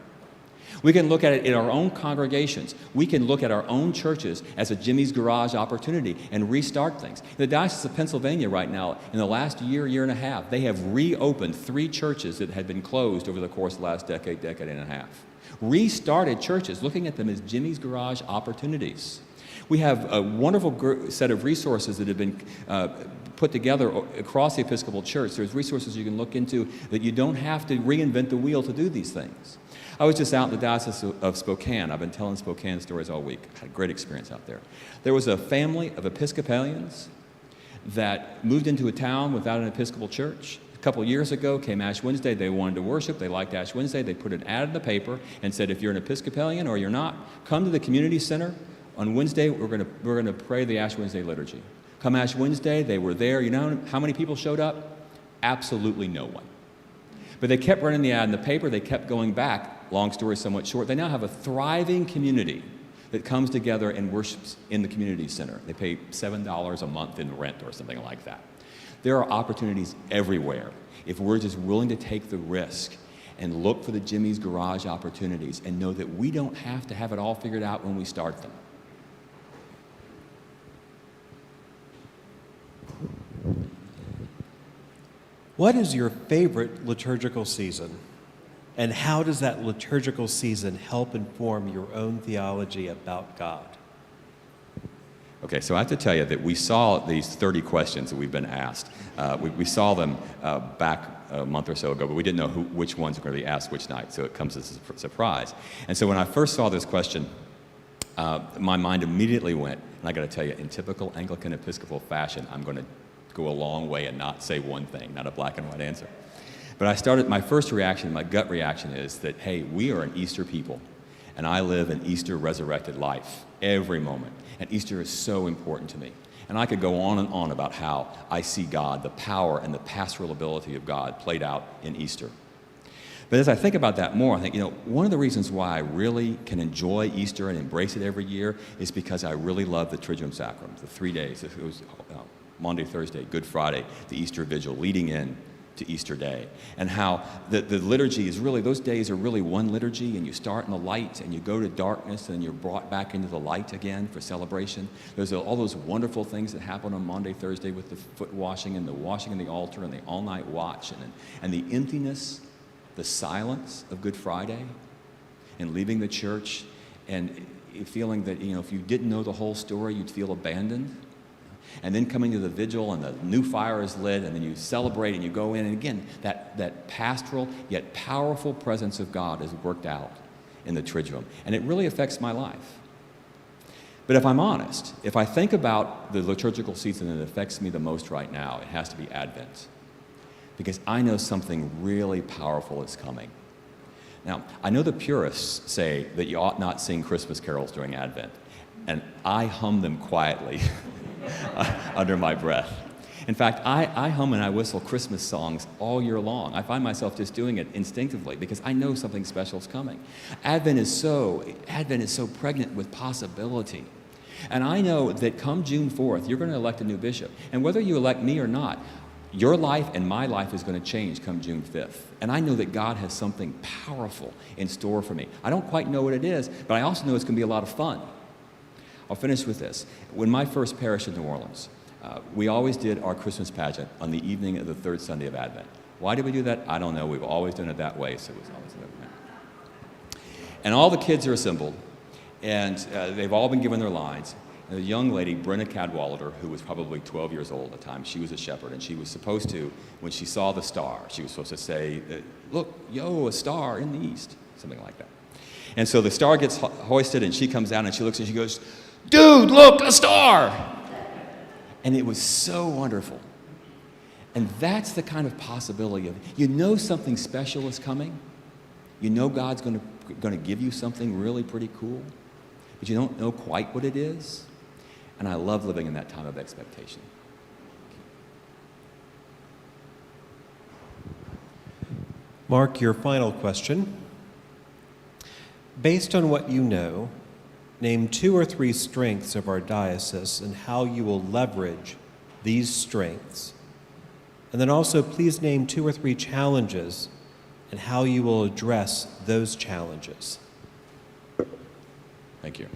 We can look at it in our own congregations. We can look at our own churches as a Jimmy's Garage opportunity and restart things. The Diocese of Pennsylvania right now, in the last year and a half, they have reopened 3 churches that had been closed over the course of the last decade and a half. Restarted churches, looking at them as Jimmy's Garage opportunities. We have a wonderful set of resources that have been put together across the Episcopal Church. There's resources you can look into that you don't have to reinvent the wheel to do these things. I was just out in the Diocese of Spokane. I've been telling Spokane stories all week. I had a great experience out there. There was a family of Episcopalians that moved into a town without an Episcopal church. A couple years ago, came Ash Wednesday. They wanted to worship. They liked Ash Wednesday. They put an ad in the paper and said, if you're an Episcopalian or you're not, come to the community center. On Wednesday, we're going to pray the Ash Wednesday liturgy. Come Ash Wednesday, they were there. You know how many people showed up? Absolutely no one. But they kept running the ad in the paper. They kept going back. Long story somewhat short, they now have a thriving community that comes together and worships in the community center. They pay $7 a month in rent or something like that. There are opportunities everywhere if we're just willing to take the risk and look for the Jimmy's Garage opportunities and know that we don't have to have it all figured out when we start them. What is your favorite liturgical season? And how does that liturgical season help inform your own theology about God? Okay, so I have to tell you that we saw these 30 questions that we've been asked. We saw them back a month or so ago, but we didn't know which ones were going to be asked which night, so it comes as a surprise. And so when I first saw this question, my mind immediately went, and I got to tell you, in typical Anglican Episcopal fashion, I'm going to go a long way and not say one thing, not a black and white answer. But my first reaction, my gut reaction is that, hey, we are an Easter people, and I live an Easter resurrected life every moment, and Easter is so important to me. And I could go on and on about how I see God, the power and the pastoral ability of God played out in Easter. But as I think about that more, I think, one of the reasons why I really can enjoy Easter and embrace it every year is because I really love the Triduum Sacrum, the 3 days. It was Monday, Thursday, Good Friday, the Easter Vigil, leading in to Easter Day, and how the liturgy is really, those days are really one liturgy, and you start in the light and you go to darkness and you're brought back into the light again for celebration. There's all those wonderful things that happen on Monday, Thursday with the foot washing and the washing in the altar and the all-night watch and the emptiness, the silence of Good Friday and leaving the church and feeling that, if you didn't know the whole story, you'd feel abandoned. And then coming to the vigil and the new fire is lit and then you celebrate and you go in. And again, that pastoral yet powerful presence of God is worked out in the Triduum. And it really affects my life. But if I'm honest, if I think about the liturgical season that affects me the most right now, it has to be Advent. Because I know something really powerful is coming. Now, I know the purists say that you ought not sing Christmas carols during Advent. And I hum them quietly. Under my breath. In fact, I hum and I whistle Christmas songs all year long. I find myself just doing it instinctively because I know something special is coming. Advent is so pregnant with possibility. And I know that come June 4th, you're going to elect a new bishop. And whether you elect me or not, Your life and my life is going to change come June 5th. And I know that God has something powerful in store for me. I don't quite know what it is, but I also know it's going to be a lot of fun. I'll finish with this. When my first parish in New Orleans, we always did our Christmas pageant on the evening of the third Sunday of Advent. Why did we do that? I don't know. We've always done it that way, so it was always that way. And all the kids are assembled, and they've all been given their lines. And a young lady, Brenna Cadwallader, who was probably 12 years old at the time, she was a shepherd, and she was supposed to, when she saw the star, she was supposed to say, look, yo, a star in the east, something like that. And so the star gets hoisted, and she comes down, and she looks, and she goes, dude, look, a star! And it was so wonderful. And that's the kind of possibility of, you know something special is coming, you know God's going to give you something really pretty cool, but you don't know quite what it is. And I love living in that time of expectation. Mark, your final question. Based on what you know, name 2 or 3 strengths of our diocese and how you will leverage these strengths. And then also, please name 2 or 3 challenges and how you will address those challenges. Thank you.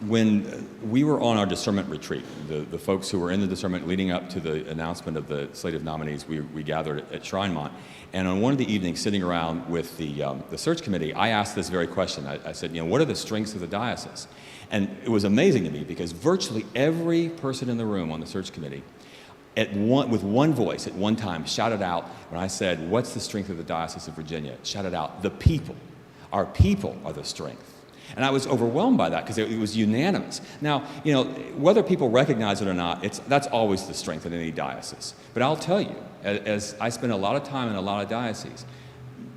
When we were on our discernment retreat, the folks who were in the discernment leading up to the announcement of the slate of nominees, we gathered at Shrinemont. And on one of the evenings, sitting around with the search committee, I asked this very question. I said, what are the strengths of the diocese? And it was amazing to me because virtually every person in the room on the search committee, with one voice at one time, shouted out, when I said, what's the strength of the Diocese of Virginia? Shouted out, the people. Our people are the strength. And I was overwhelmed by that because it was unanimous. Now, whether people recognize it or not, that's always the strength of any diocese. But I'll tell you, as I spend a lot of time in a lot of dioceses,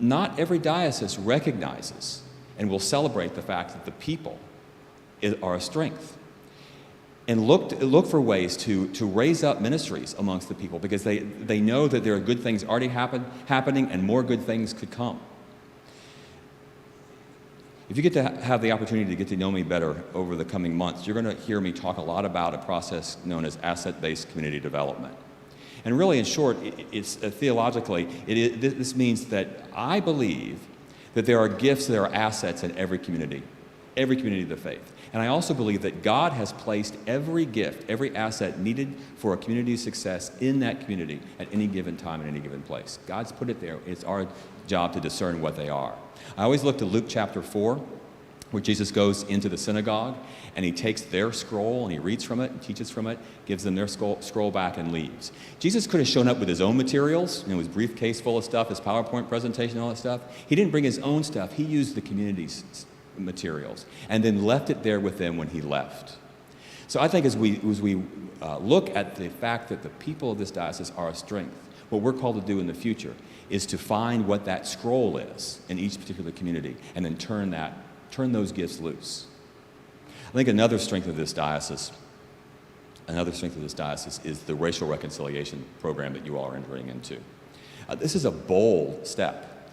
not every diocese recognizes and will celebrate the fact that the people are a strength. And look for ways to raise up ministries amongst the people because they know that there are good things already happening and more good things could come. If you get to have the opportunity to get to know me better over the coming months, you're going to hear me talk a lot about a process known as asset-based community development. And really, in short, it's theologically, this means that I believe that there are gifts, there are assets in every community of the faith. And I also believe that God has placed every gift, every asset needed for a community's success in that community at any given time and any given place. God's put it there. It's our job to discern what they are. I always look to Luke chapter 4, where Jesus goes into the synagogue, and he takes their scroll, and he reads from it, and teaches from it, gives them their scroll back, and leaves. Jesus could have shown up with his own materials, his briefcase full of stuff, his PowerPoint presentation, all that stuff. He didn't bring his own stuff. He used the community's materials, and then left it there with them when he left. So I think as we look at the fact that the people of this diocese are a strength, what we're called to do in the future is to find what that scroll is in each particular community and then turn those gifts loose. I think another strength of this diocese is the racial reconciliation program that you all are entering into. This is a bold step.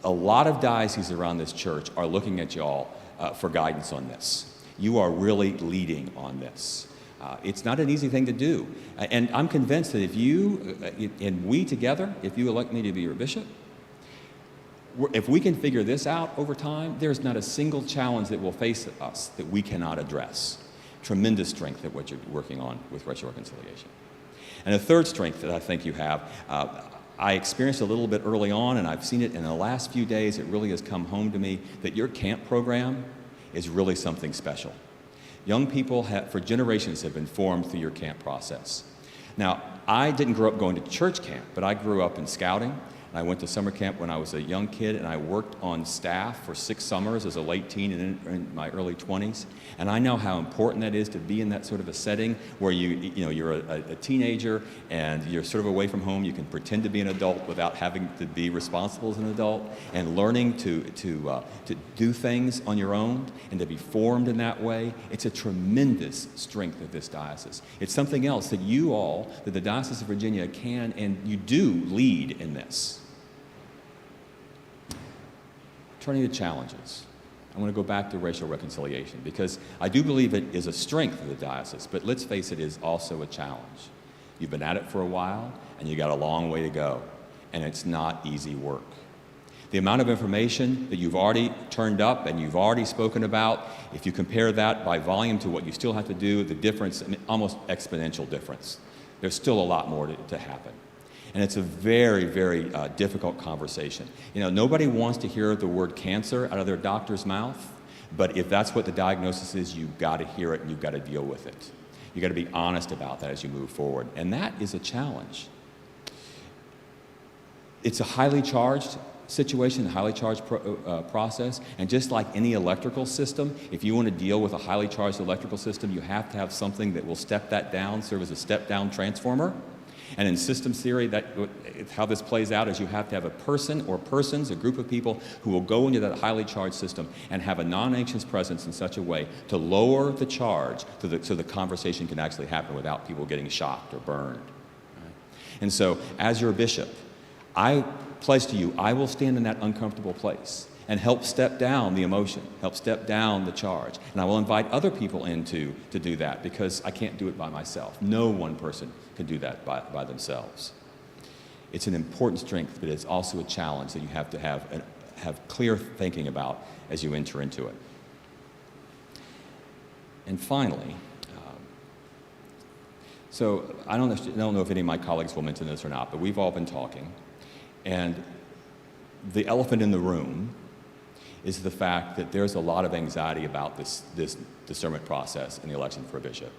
A lot of dioceses around this church are looking at y'all for guidance on this. You are really leading on this. It's not an easy thing to do. And I'm convinced that if you, and we together, if you elect me to be your bishop, if we can figure this out over time, there's not a single challenge that will face us that we cannot address. Tremendous strength at what you're working on with racial reconciliation. And a third strength that I think you have, I experienced a little bit early on, and I've seen it in the last few days. It really has come home to me that your camp program is really something special. Young people for generations have been formed through your camp process. Now, I didn't grow up going to church camp, but I grew up in scouting. I went to summer camp when I was a young kid, and I worked on staff for 6 summers as a late teen and in my early 20s. And I know how important that is to be in that sort of a setting where you're a teenager and you're sort of away from home. You can pretend to be an adult without having to be responsible as an adult, and learning to do things on your own and to be formed in that way. It's a tremendous strength of this diocese. It's something else that that the Diocese of Virginia can and you do lead in this. Turning to challenges, I want to go back to racial reconciliation because I do believe it is a strength of the diocese, but let's face it, is also a challenge. You've been at it for a while, and you got a long way to go, and it's not easy work. The amount of information that you've already turned up and you've already spoken about, if you compare that by volume to what you still have to do, the difference, I mean, almost exponential difference. There's still a lot more to happen. And it's a very, very difficult conversation. You know, nobody wants to hear the word cancer out of their doctor's mouth, but if that's what the diagnosis is, you've got to hear it and you've got to deal with it. You've got to be honest about that as you move forward. And that is a challenge. It's a highly charged situation, a highly charged process, and just like any electrical system, if you want to deal with a highly charged electrical system, you have to have something that will step that down, serve as a step-down transformer. And in systems theory, how this plays out is you have to have a person or persons, a group of people who will go into that highly charged system and have a non-anxious presence in such a way to lower the charge so the conversation can actually happen without people getting shocked or burned. Right? And so, as your bishop, I pledge to you, I will stand in that uncomfortable place and help step down the emotion, help step down the charge. And I will invite other people in to do that because I can't do it by myself. No one person can do that by themselves. It's an important strength, but it's also a challenge that you have to have clear thinking about as you enter into it. And finally, so I don't know if any of my colleagues will mention this or not, but we've all been talking. And the elephant in the room is the fact that there's a lot of anxiety about this discernment process in the election for a bishop.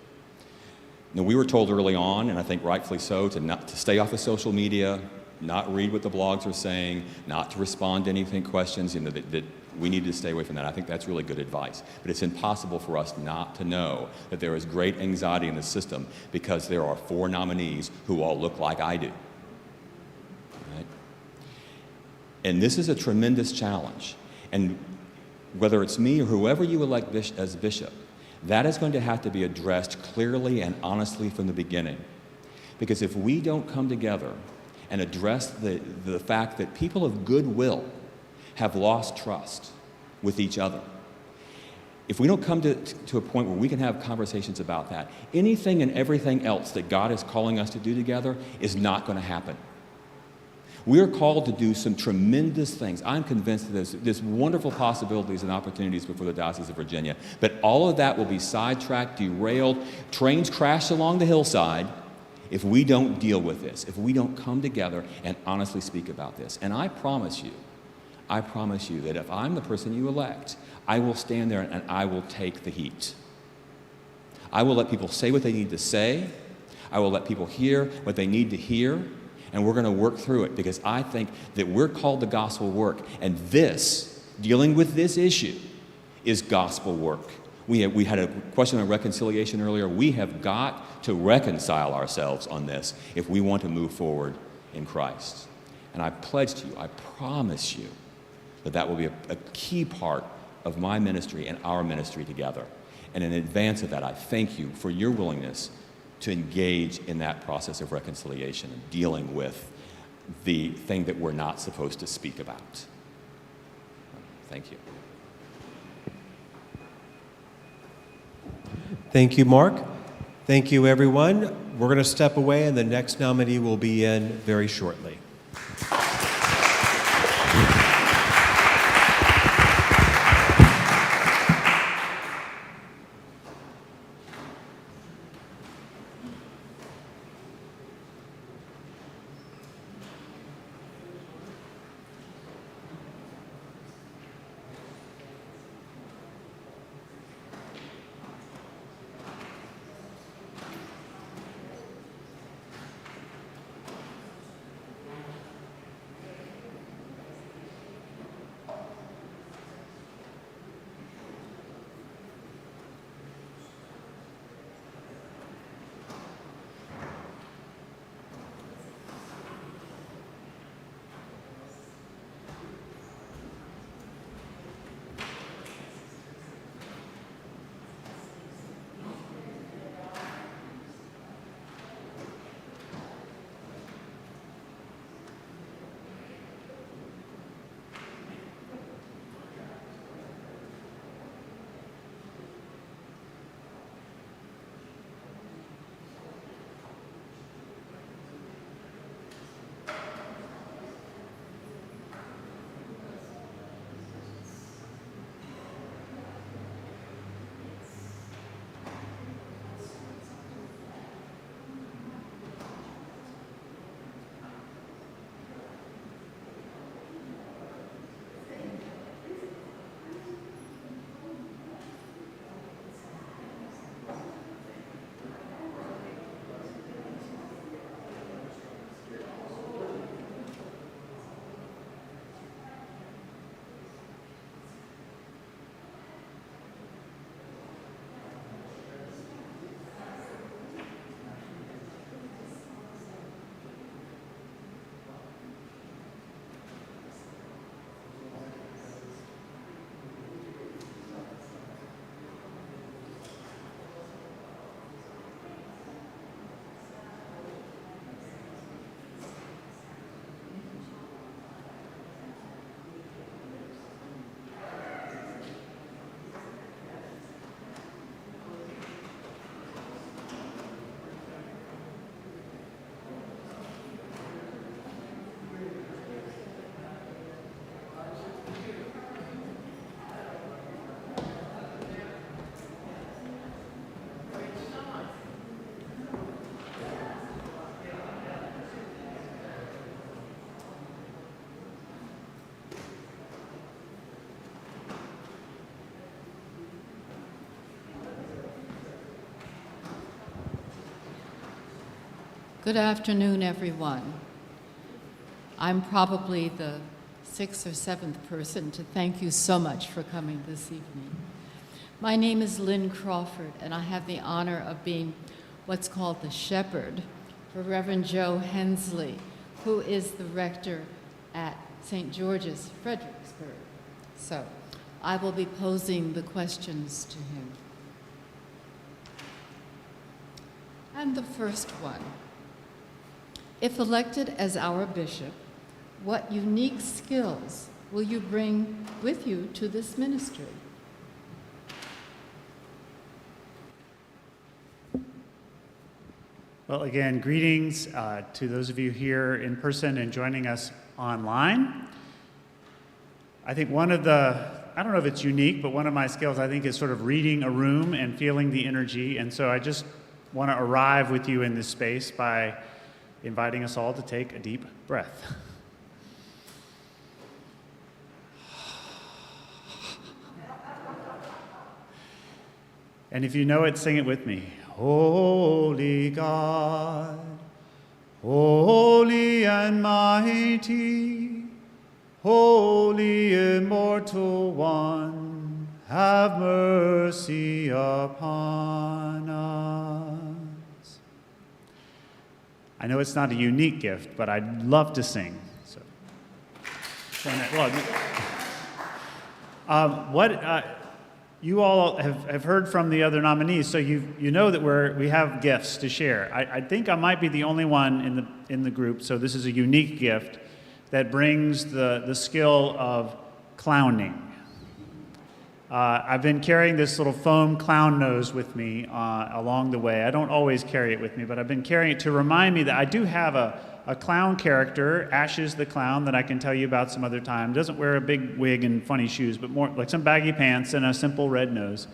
Now, we were told early on, and I think rightfully so, to stay off of social media, not read what the blogs are saying, not to respond to anything, questions, that we need to stay away from that. I think that's really good advice. But it's impossible for us not to know that there is great anxiety in the system because there are 4 nominees who all look like I do. Right? And this is a tremendous challenge. And whether it's me or whoever you elect as bishop, that is going to have to be addressed clearly and honestly from the beginning. Because if we don't come together and address the fact that people of goodwill have lost trust with each other, if we don't come to a point where we can have conversations about that, anything and everything else that God is calling us to do together is not going to happen. We are called to do some tremendous things. I'm convinced that there's wonderful possibilities and opportunities before the Diocese of Virginia, but all of that will be sidetracked, derailed, trains crash along the hillside if we don't deal with this, if we don't come together and honestly speak about this. And I promise you that if I'm the person you elect, I will stand there and I will take the heat. I will let people say what they need to say. I will let people hear what they need to hear. And we're going to work through it because I think that we're called to gospel work. And this, dealing with this issue, is gospel work. We had a question on reconciliation earlier. We have got to reconcile ourselves on this if we want to move forward in Christ. And I pledge to you, I promise you, that will be a key part of my ministry and our ministry together. And in advance of that, I thank you for your willingness to engage in that process of reconciliation and dealing with the thing that we're not supposed to speak about. Thank you. Thank you, Mark. Thank you, everyone. We're going to step away, and the next nominee will be in very shortly. Good afternoon, everyone. I'm probably the 6th or 7th person to thank you so much for coming this evening. My name is Lynn Crawford, and I have the honor of being what's called the shepherd for Reverend Joe Hensley, who is the rector at St. George's, Fredericksburg. So I will be posing the questions to him. And the first one. If elected as our bishop, what unique skills will you bring with you to this ministry? Well, again, greetings to those of you here in person and joining us online. I think one of the, I don't know if it's unique, but one of my skills I think is sort of reading a room and feeling the energy. And so I just want to arrive with you in this space by inviting us all to take a deep breath. And if you know it, sing it with me. Holy God, holy and mighty, holy immortal one, have mercy upon us. I know it's not a unique gift, but I'd love to sing. So, you all have heard from the other nominees, so you know that we have gifts to share. I think I might be the only one in the group, so this is a unique gift that brings the skill of clowning. I've been carrying this little foam clown nose with me along the way. I don't always carry it with me, but I've been carrying it to remind me that I do have a clown character, Ashes the Clown, that I can tell you about some other time. Doesn't wear a big wig and funny shoes, but more like some baggy pants and a simple red nose.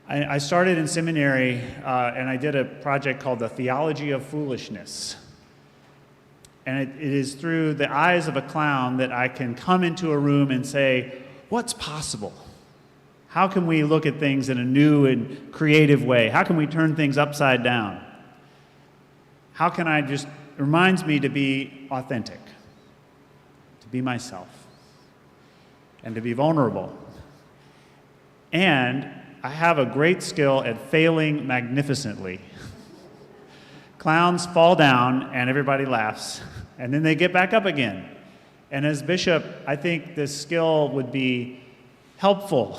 I started in seminary, and I did a project called The Theology of Foolishness. And it is through the eyes of a clown that I can come into a room and say, what's possible? How can we look at things in a new and creative way? How can we turn things upside down? How can I just, it reminds me to be authentic, to be myself, and to be vulnerable. And I have a great skill at failing magnificently. Clowns fall down and everybody laughs, and then they get back up again. And as bishop, I think this skill would be helpful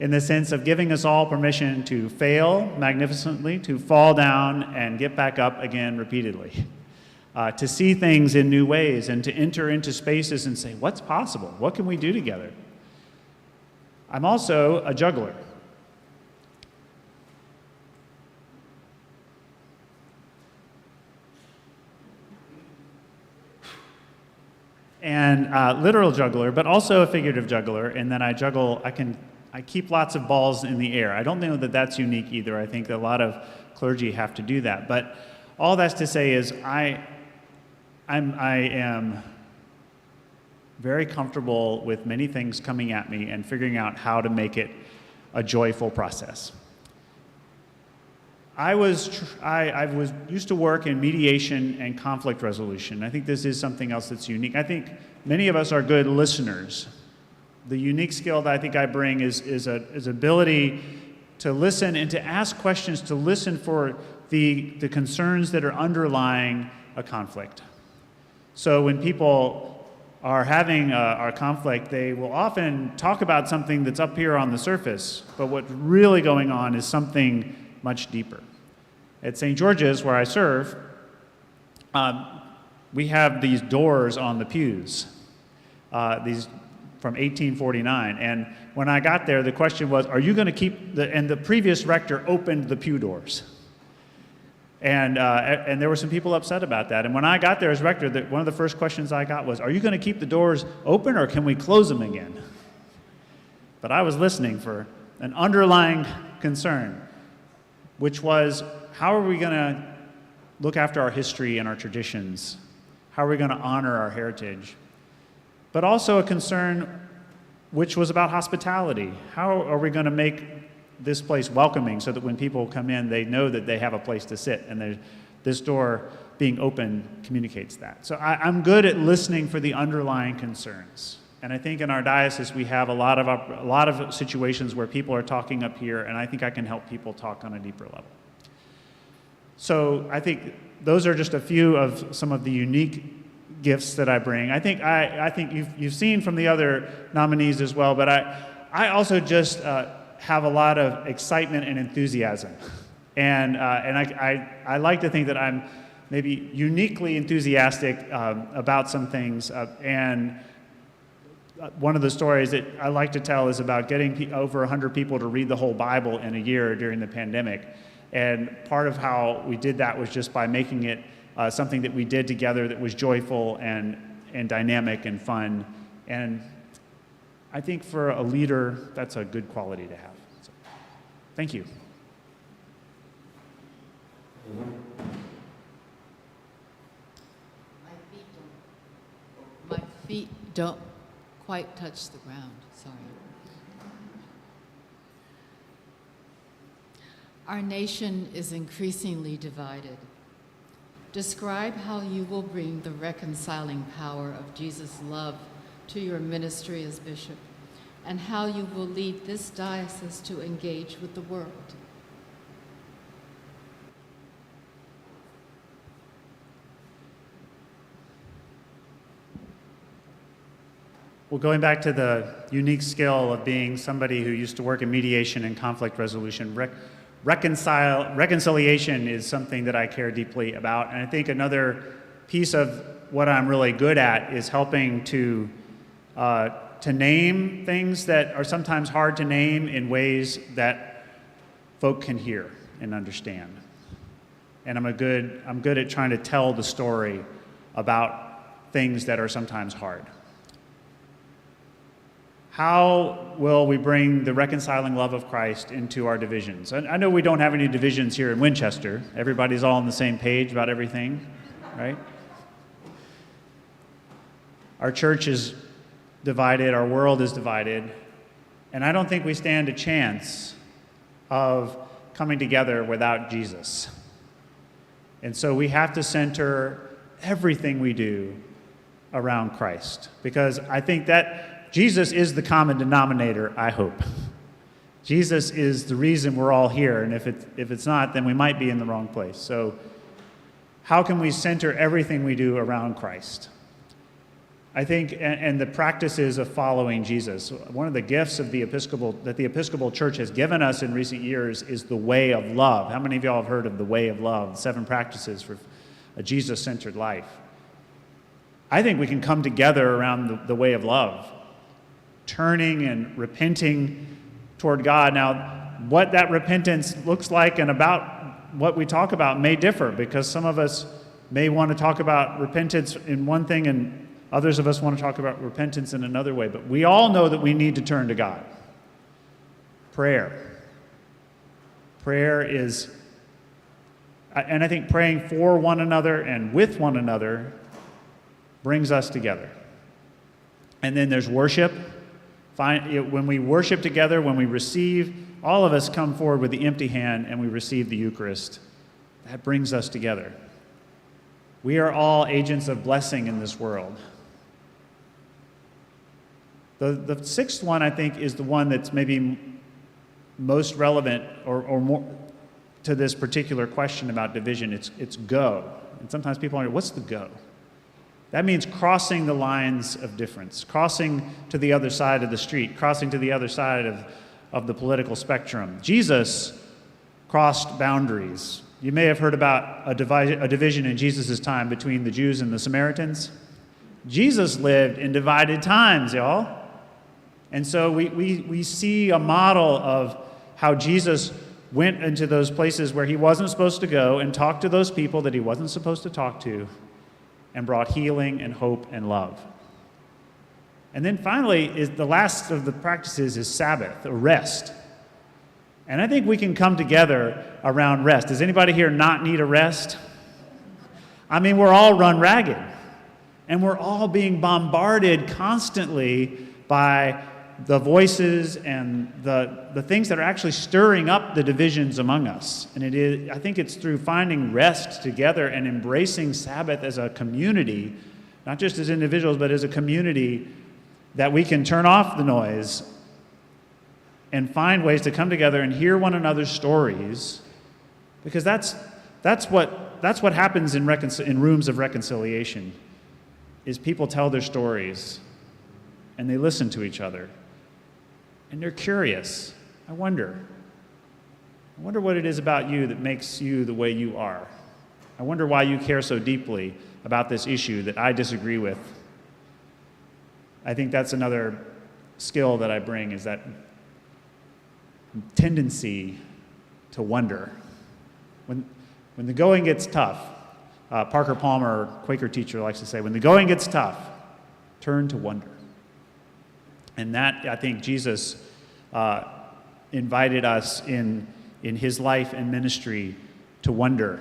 in the sense of giving us all permission to fail magnificently, to fall down and get back up again repeatedly, to see things in new ways and to enter into spaces and say, what's possible? What can we do together? I'm also a juggler. And literal juggler, but also a figurative juggler, and then I keep lots of balls in the air. I don't know that that's unique either. I think that a lot of clergy have to do that. But all that's to say is I am very comfortable with many things coming at me and figuring out how to make it a joyful process. I used to work in mediation and conflict resolution. I think this is something else that's unique. I think many of us are good listeners. The unique skill that I think I bring is ability to listen and to ask questions, to listen for the concerns that are underlying a conflict. So when people are having a conflict, they will often talk about something that's up here on the surface, but what's really going on is something much deeper. At St. George's, where I serve, we have these doors on the pews, these from 1849. And when I got there, the question was, are you going to keep and the previous rector opened the pew doors. And there were some people upset about that. And when I got there as rector, one of the first questions I got was, are you going to keep the doors open or can we close them again? But I was listening for an underlying concern, which was, how are we going to look after our history and our traditions? How are we going to honor our heritage? But also a concern which was about hospitality. How are we going to make this place welcoming so that when people come in, they know that they have a place to sit and this door being open communicates that. So I'm good at listening for the underlying concerns. And I think in our diocese we have a lot of situations where people are talking up here, and I think I can help people talk on a deeper level. So I think those are just a few of some of the unique gifts that I bring. I think you've seen from the other nominees as well, but I also just have a lot of excitement and enthusiasm, and I like to think that I'm maybe uniquely enthusiastic about some things, and one of the stories that I like to tell is about getting over 100 people to read the whole Bible in a year during the pandemic. And part of how we did that was just by making it something that we did together that was joyful and dynamic and fun. And I think for a leader, that's a good quality to have. So, thank you. My feet don't quite touch the ground, sorry. Our nation is increasingly divided. Describe how you will bring the reconciling power of Jesus' love to your ministry as bishop, and how you will lead this diocese to engage with the world. Well, going back to the unique skill of being somebody who used to work in mediation and conflict resolution, reconciliation is something that I care deeply about. And I think another piece of what I'm really good at is helping to name things that are sometimes hard to name in ways that folk can hear and understand. And I'm good at trying to tell the story about things that are sometimes hard. How will we bring the reconciling love of Christ into our divisions? I know we don't have any divisions here in Winchester. Everybody's all on the same page about everything, right? Our church is divided, our world is divided, and I don't think we stand a chance of coming together without Jesus. And so we have to center everything we do around Christ, because I think that Jesus is the common denominator, I hope. Jesus is the reason we're all here, and if it's not, then we might be in the wrong place. So how can we center everything we do around Christ? I think, and the practices of following Jesus. One of the gifts of the Episcopal Church has given us in recent years is the way of love. How many of y'all have heard of the way of love, 7 practices for a Jesus-centered life? I think we can come together around the way of love, turning and repenting toward God. Now, what that repentance looks like and about what we talk about may differ, because some of us may want to talk about repentance in one thing and others of us want to talk about repentance in another way. But we all know that we need to turn to God. Prayer. Prayer is, and I think praying for one another and with one another brings us together. And then there's worship. When we worship together, when we receive, all of us come forward with the empty hand and we receive the Eucharist. That brings us together. We are all agents of blessing in this world. The sixth one, I think, is the one that's maybe most relevant or more to this particular question about division. It's go. And sometimes people wonder, what's the go? That means crossing the lines of difference, crossing to the other side of the street, crossing to the other side of the political spectrum. Jesus crossed boundaries. You may have heard about a division in Jesus' time between the Jews and the Samaritans. Jesus lived in divided times, y'all. And so we see a model of how Jesus went into those places where he wasn't supposed to go and talked to those people that he wasn't supposed to talk to, and brought healing and hope and love. And then finally, the last of the practices is Sabbath, or rest. And I think we can come together around rest. Does anybody here not need a rest? I mean, we're all run ragged, and we're all being bombarded constantly by the voices and the things that are actually stirring up the divisions among us. And I think it's through finding rest together and embracing Sabbath as a community, not just as individuals, but as a community, that we can turn off the noise and find ways to come together and hear one another's stories, because that's what happens in rooms of reconciliation, is people tell their stories and they listen to each other and they're curious. I wonder what it is about you that makes you the way you are. I wonder why you care so deeply about this issue that I disagree with. I think that's another skill that I bring, is that tendency to wonder. When the going gets tough, Parker Palmer, Quaker teacher, likes to say, when the going gets tough, turn to wonder. And that, I think, Jesus invited us in his life and ministry to wonder,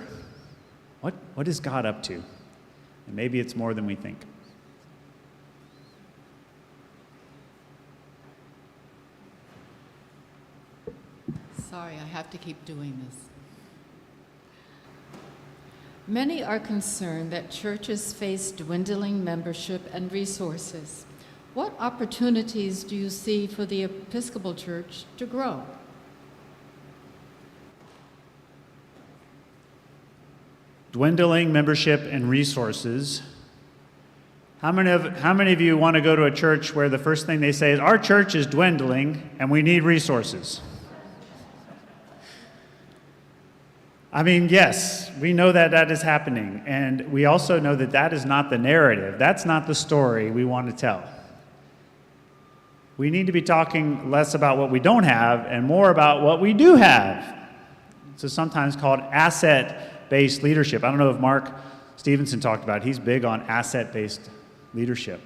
what is God up to? And maybe it's more than we think. Sorry, I have to keep doing this. Many are concerned that churches face dwindling membership and resources. What opportunities do you see for the Episcopal Church to grow? Dwindling membership and resources. How many of you want to go to a church where the first thing they say is, our church is dwindling and we need resources? I mean, yes, we know that that is happening, and we also know that that is not the narrative. That's not the story we want to tell. We need to be talking less about what we don't have and more about what we do have. It's sometimes called asset-based leadership. I don't know if Mark Stevenson talked about it. He's big on asset-based leadership.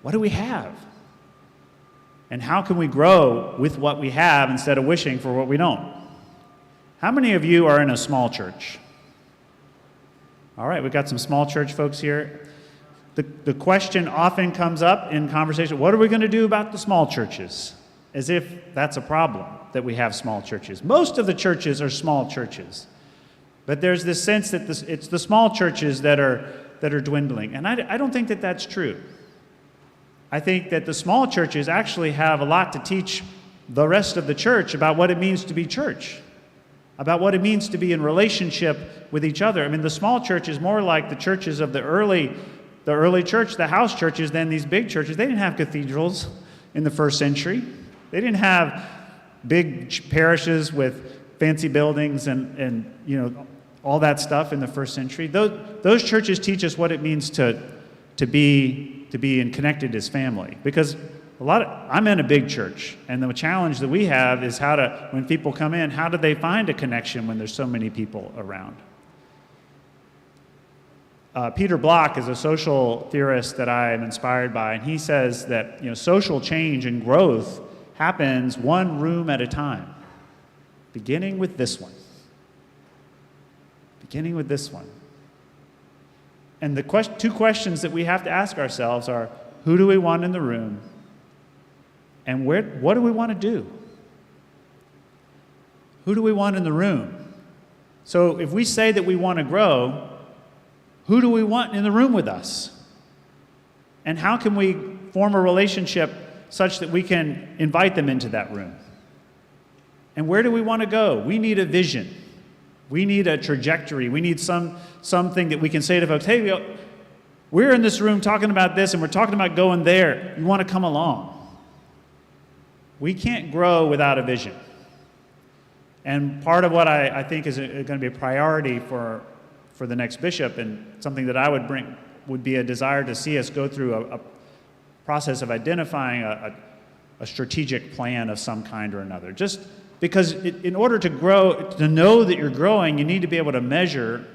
What do we have? And how can we grow with what we have instead of wishing for what we don't? How many of you are in a small church? All right, we've got some small church folks here. The question often comes up in conversation, what are we going to do about the small churches? As if that's a problem, that we have small churches. Most of the churches are small churches. But there's this sense that it's the small churches that are dwindling. And I don't think that that's true. I think that the small churches actually have a lot to teach the rest of the church about what it means to be church, about what it means to be in relationship with each other. I mean, the small church is more like the churches of the early church, the house churches, than these big churches. They didn't have cathedrals in the first century. They didn't have big parishes with fancy buildings and all that stuff in the first century. Those churches teach us what it means to be and connected as family. Because I'm in a big church, and the challenge that we have is when people come in, how do they find a connection when there's so many people around? Peter Block is a social theorist that I am inspired by, and he says that social change and growth happens one room at a time, beginning with this one. Beginning with this one. And the two questions that we have to ask ourselves are, who do we want in the room? And what do we want to do? Who do we want in the room? So if we say that we want to grow, who do we want in the room with us? And how can we form a relationship such that we can invite them into that room? And where do we want to go? We need a vision. We need a trajectory. We need something that we can say to folks, hey, we're in this room talking about this, and we're talking about going there. You want to come along? We can't grow without a vision. And part of what I think is going to be a priority for the next bishop, and something that I would bring, would be a desire to see us go through a process of identifying a strategic plan of some kind or another. Just because in order to grow, to know that you're growing, you need to be able to measure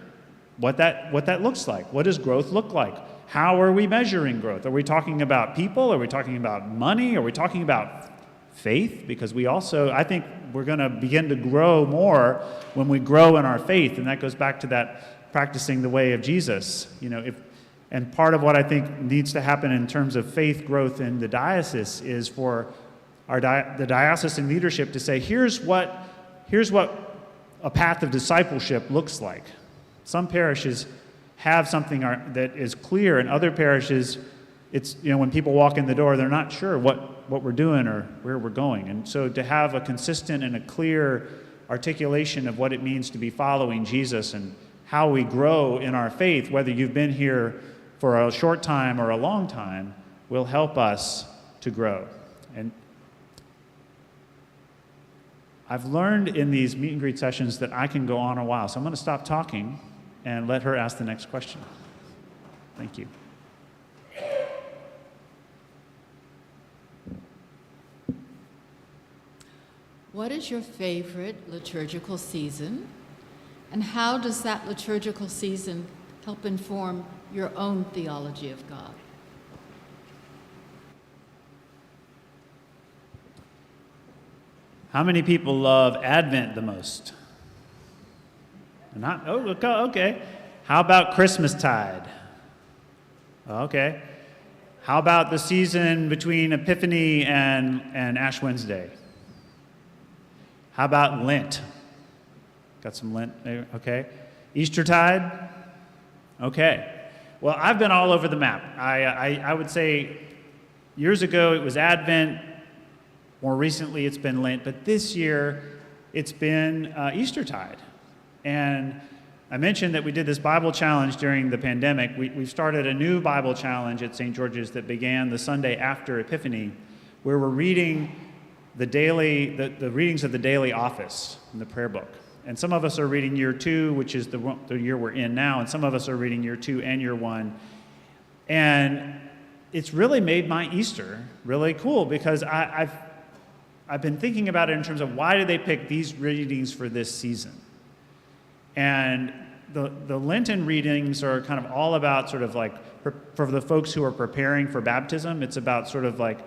what that looks like. What does growth look like? How are we measuring growth? Are we talking about people? Are we talking about money? Are we talking about faith? Because I think we're going to begin to grow more when we grow in our faith, and that goes back to that practicing the way of Jesus. And part of what I think needs to happen in terms of faith growth in the diocese is for the diocesan leadership to say, here's what a path of discipleship looks like. Some parishes have something that is clear, and other parishes, it's, when people walk in the door, they're not sure what we're doing or where we're going. And so to have a consistent and a clear articulation of what it means to be following Jesus and how we grow in our faith, whether you've been here for a short time or a long time, will help us to grow. And I've learned in these meet and greet sessions that I can go on a while, so I'm going to stop talking and let her ask the next question. Thank you. What is your favorite liturgical season, and how does that liturgical season help inform your own theology of God? How many people love Advent the most? Not, oh, okay. How about Christmastide? Okay. How about the season between Epiphany and Ash Wednesday? How about Lent? Got some Lent there, okay. Eastertide? Okay. Well, I've been all over the map. I would say years ago it was Advent. More recently it's been Lent. But this year it's been Eastertide. And I mentioned that we did this Bible challenge during the pandemic. We've started a new Bible challenge at St. George's that began the Sunday after Epiphany, where we're reading the readings of the daily office in the prayer book. And some of us are reading year 2, which is the year we're in now, and some of us are reading year 2 and year 1. And it's really made my Easter really cool, because I've been thinking about it in terms of why did they pick these readings for this season? And the Lenten readings are kind of all about sort of like, for the folks who are preparing for baptism, it's about sort of like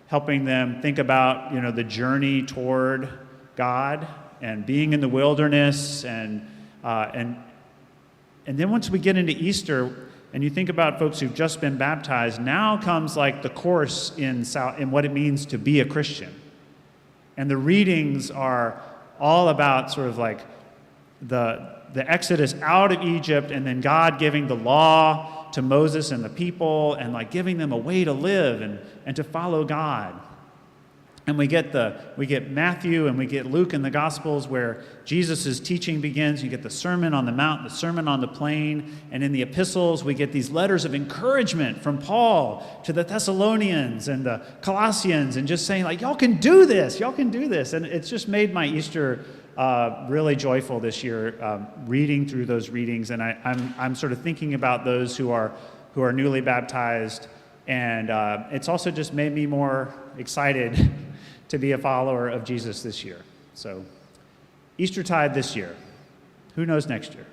helping them think about, the journey toward God and being in the wilderness. And then once we get into Easter, and you think about folks who've just been baptized, now comes like the course in what it means to be a Christian. And the readings are all about sort of like the exodus out of Egypt, and then God giving the law to Moses and the people, and like giving them a way to live and to follow God. And we get Matthew and we get Luke in the Gospels, where Jesus' teaching begins. You get the Sermon on the Mount, the Sermon on the Plain, and in the epistles we get these letters of encouragement from Paul to the Thessalonians and the Colossians, and just saying like, y'all can do this. And it's just made my Easter really joyful this year, reading through those readings. And I'm sort of thinking about those who are newly baptized, and it's also just made me more excited to be a follower of Jesus this year. So Eastertide this year. Who knows next year?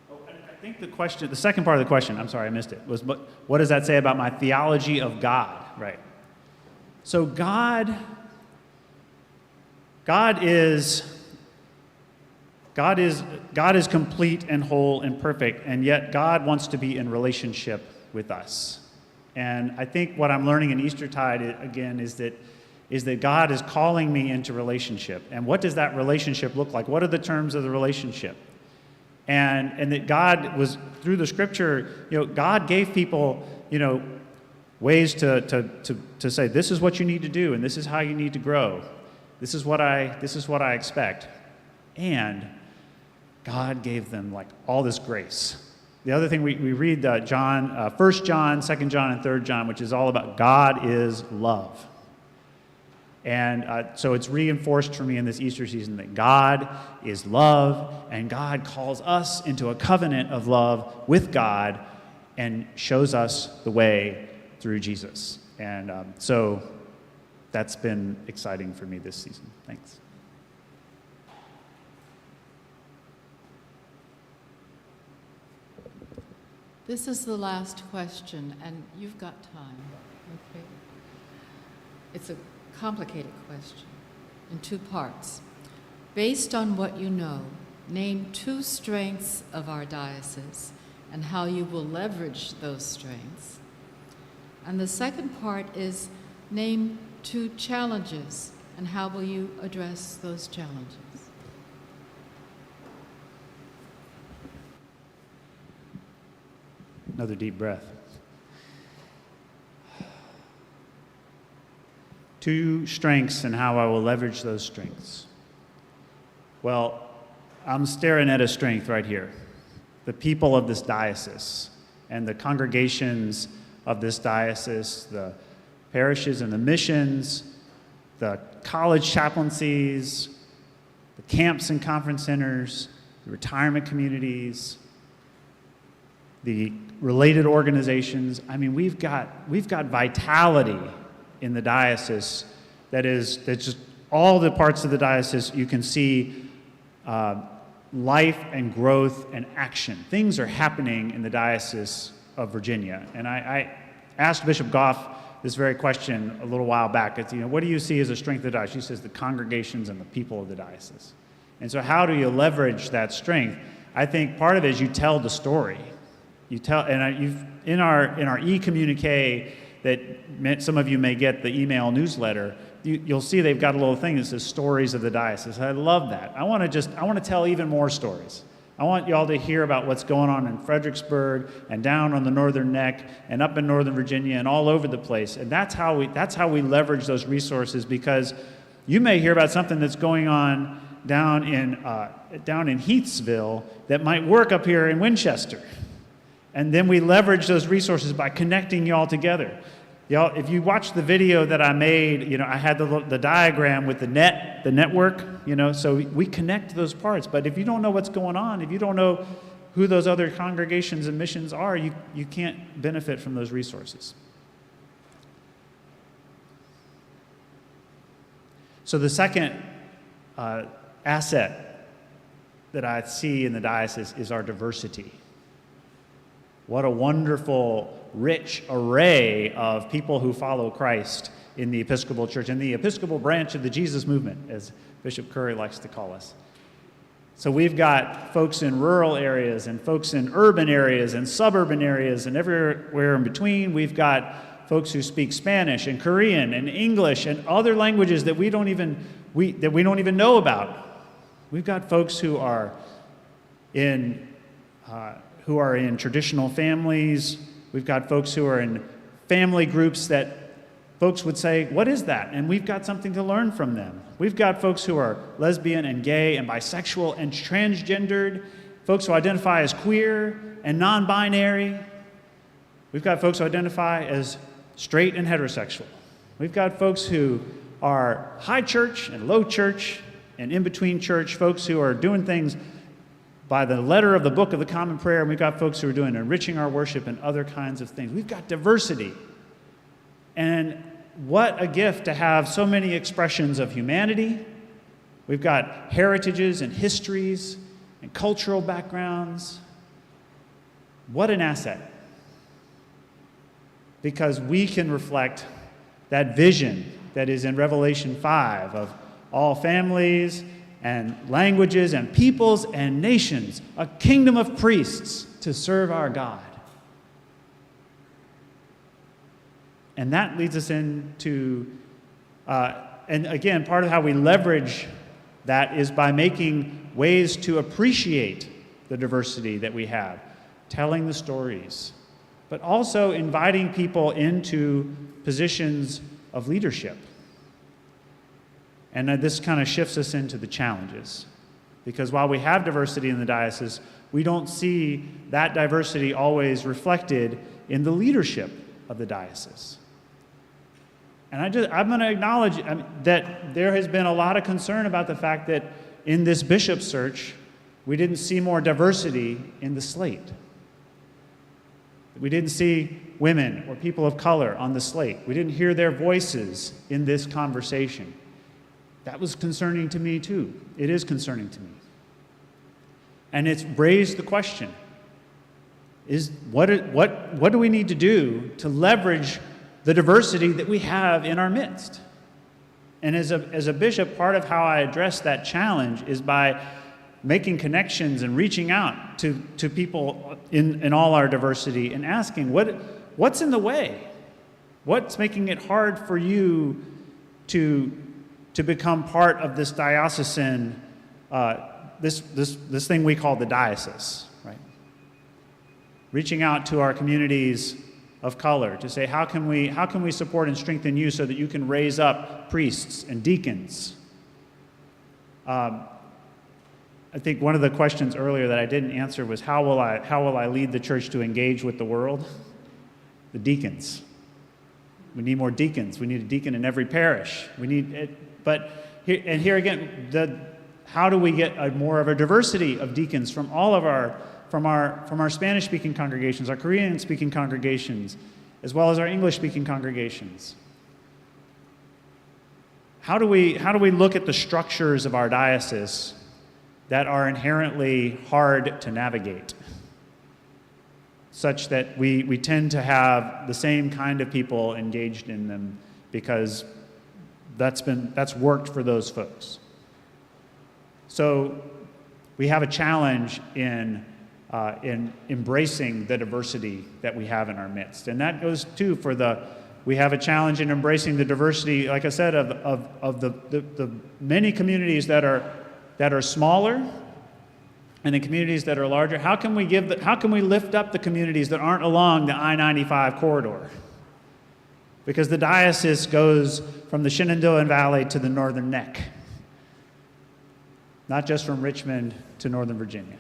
Oh, I think the second part of the question, I'm sorry, I missed it, was what does that say about my theology of God? Right. So God is complete and whole and perfect, and yet God wants to be in relationship with us. And I think what I'm learning in Eastertide again is that God is calling me into relationship. And what does that relationship look like? What are the terms of the relationship? And that God was, through the Scripture, God gave people, ways to say, this is what you need to do, and this is how you need to grow. This is what I expect. And God gave them like all this grace. The other thing we read John, 1 John, 2 John, and 3 John, which is all about God is love. And so it's reinforced for me in this Easter season that God is love, and God calls us into a covenant of love with God and shows us the way through Jesus. And so that's been exciting for me this season. Thanks. This is the last question, and you've got time, okay? It's a complicated question in 2 parts. Based on what you know, name 2 strengths of our diocese and how you will leverage those strengths. And the second part is name 2 challenges and how will you address those challenges. Another deep breath. 2 strengths and how I will leverage those strengths. Well, I'm staring at a strength right here. The people of this diocese and the congregations of this diocese, the parishes and the missions, the college chaplaincies, the camps and conference centers, the retirement communities, the related organizations. I mean, we've got vitality in the diocese that's just all the parts of the diocese you can see life and growth and action. Things are happening in the Diocese of Virginia. And I asked Bishop Goff this very question a little while back. It's, what do you see as a strength of the diocese? She says the congregations and the people of the diocese. And so how do you leverage that strength? I think part of it is you tell the story. You tell, and in our e-communique that some of you may get the email newsletter, you'll see they've got a little thing that says stories of the diocese. I love that. I want to tell even more stories. I want y'all to hear about what's going on in Fredericksburg and down on the Northern Neck and up in Northern Virginia and all over the place. And that's how we leverage those resources, because you may hear about something that's going on down in Heathsville that might work up here in Winchester. And then we leverage those resources by connecting y'all together. Y'all, if you watch the video that I made, I had the diagram with the network, so we connect those parts. But if you don't know what's going on, if you don't know who those other congregations and missions are, you can't benefit from those resources. So the second asset that I see in the diocese is our diversity. What a wonderful, rich array of people who follow Christ in the Episcopal Church, in the Episcopal branch of the Jesus movement, as Bishop Curry likes to call us. So we've got folks in rural areas and folks in urban areas and suburban areas and everywhere in between. We've got folks who speak Spanish and Korean and English and other languages that we don't even know about. We've got folks who are in traditional families. We've got folks who are in family groups that folks would say, what is that? And we've got something to learn from them. We've got folks who are lesbian and gay and bisexual and transgendered, folks who identify as queer and non-binary. We've got folks who identify as straight and heterosexual. We've got folks who are high church and low church and in-between church, folks who are doing things by the letter of the Book of the Common Prayer, and we've got folks who are doing enriching our worship and other kinds of things. We've got diversity. And what a gift to have so many expressions of humanity. We've got heritages and histories and cultural backgrounds. What an asset. Because we can reflect that vision that is in Revelation 5 of all families and languages and peoples and nations, a kingdom of priests to serve our God. And that leads us into, and again, part of how we leverage that is by making ways to appreciate the diversity that we have, telling the stories, but also inviting people into positions of leadership. And this kind of shifts us into the challenges. Because while we have diversity in the diocese, we don't see that diversity always reflected in the leadership of the diocese. And I'm going to acknowledge that there has been a lot of concern about the fact that in this bishop search, we didn't see more diversity in the slate. We didn't see women or people of color on the slate. We didn't hear their voices in this conversation. That was concerning to me too. It is concerning to me. And it's raised the question, what do we need to do to leverage the diversity that we have in our midst? And as a bishop, part of how I address that challenge is by making connections and reaching out to people in all our diversity and asking, what's in the way? What's making it hard for you to become part of this diocesan, this thing we call the diocese, right? Reaching out to our communities of color to say, how can we support and strengthen you so that you can raise up priests and deacons? I think one of the questions earlier that I didn't answer was, how will I lead the church to engage with the world? The deacons. We need more deacons. We need a deacon in every parish. We need it, but here again, how do we get more of a diversity of deacons from all of our Spanish-speaking congregations, our Korean-speaking congregations, as well as our English-speaking congregations? How do we look at the structures of our diocese that are inherently hard to navigate, such that we tend to have the same kind of people engaged in them because that's worked for those folks. So we have a challenge in embracing the diversity that we have in our midst, and that goes too we have a challenge in embracing the diversity, like I said, of the many communities that are smaller and the communities that are larger. How can we lift up the communities that aren't along the I-95 corridor? Because the diocese goes from the Shenandoah Valley to the Northern Neck, not just from Richmond to Northern Virginia.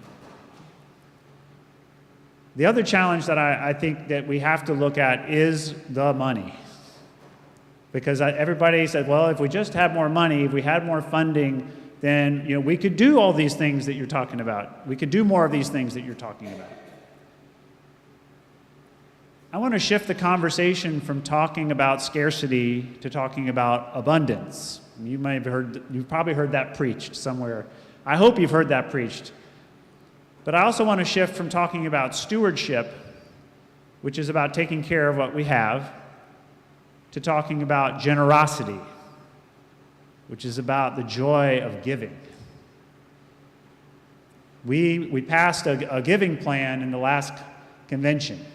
The other challenge that I think that we have to look at is the money. Because everybody said, well, if we just had more money, if we had more funding, then we could do all these things that you're talking about. We could do more of these things that you're talking about. I want to shift the conversation from talking about scarcity to talking about abundance. You've probably heard that preached somewhere. I hope you've heard that preached. But I also want to shift from talking about stewardship, which is about taking care of what we have, to talking about generosity, which is about the joy of giving. We passed a giving plan in the last convention,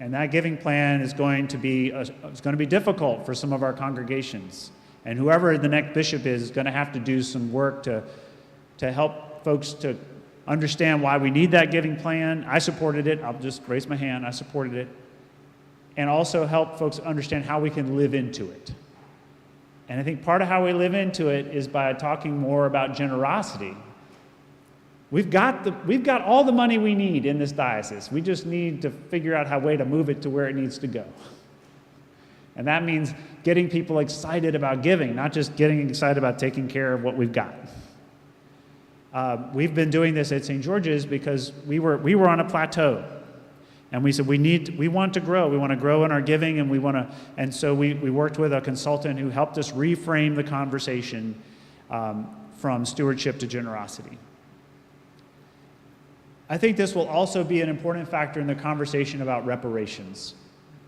and that giving plan is going to be difficult for some of our congregations. And whoever the next bishop is going to have to do some work to help folks to understand why we need that giving plan. I supported it. I'll just raise my hand. I supported it. And also help folks understand how we can live into it. And I think part of how we live into it is by talking more about generosity. We've got all the money we need in this diocese. We just need to figure out a way to move it to where it needs to go. And that means getting people excited about giving, not just getting excited about taking care of what we've got. We've been doing this at St. George's because we were on a plateau. And we said, we want to grow. We want to grow in our giving, and so we worked with a consultant who helped us reframe the conversation from stewardship to generosity. I think this will also be an important factor in the conversation about reparations,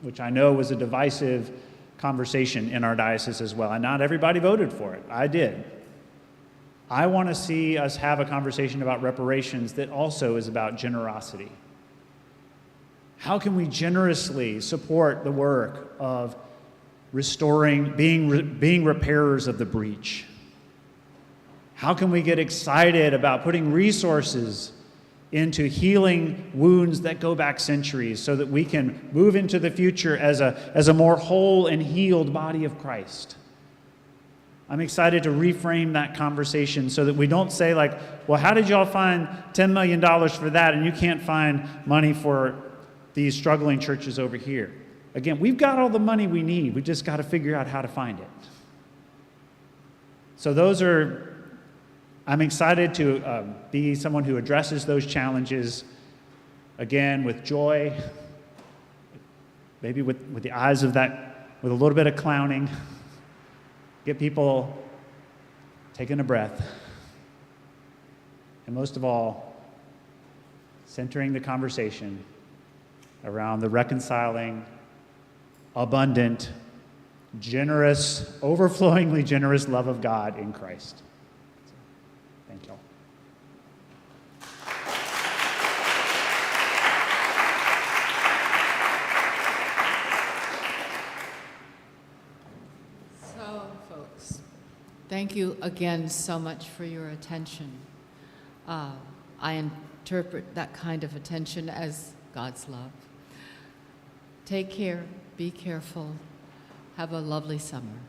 which I know was a divisive conversation in our diocese as well. And not everybody voted for it. I did. I want to see us have a conversation about reparations that also is about generosity. How can we generously support the work of restoring, being repairers of the breach? How can we get excited about putting resources into healing wounds that go back centuries so that we can move into the future as a more whole and healed body of Christ? I'm excited to reframe that conversation so that we don't say like, well, how did y'all find $10 million for that and you can't find money for these struggling churches over here? Again, we've got all the money we need. We just got to figure out how to find it. So I'm excited to be someone who addresses those challenges, again, with joy, maybe with the eyes of that, with a little bit of clowning, get people taking a breath, and most of all, centering the conversation around the reconciling, abundant, generous, overflowingly generous love of God in Christ. Thank you all. Thank you again so much for your attention. I interpret that kind of attention as God's love. Take care, be careful, have a lovely summer.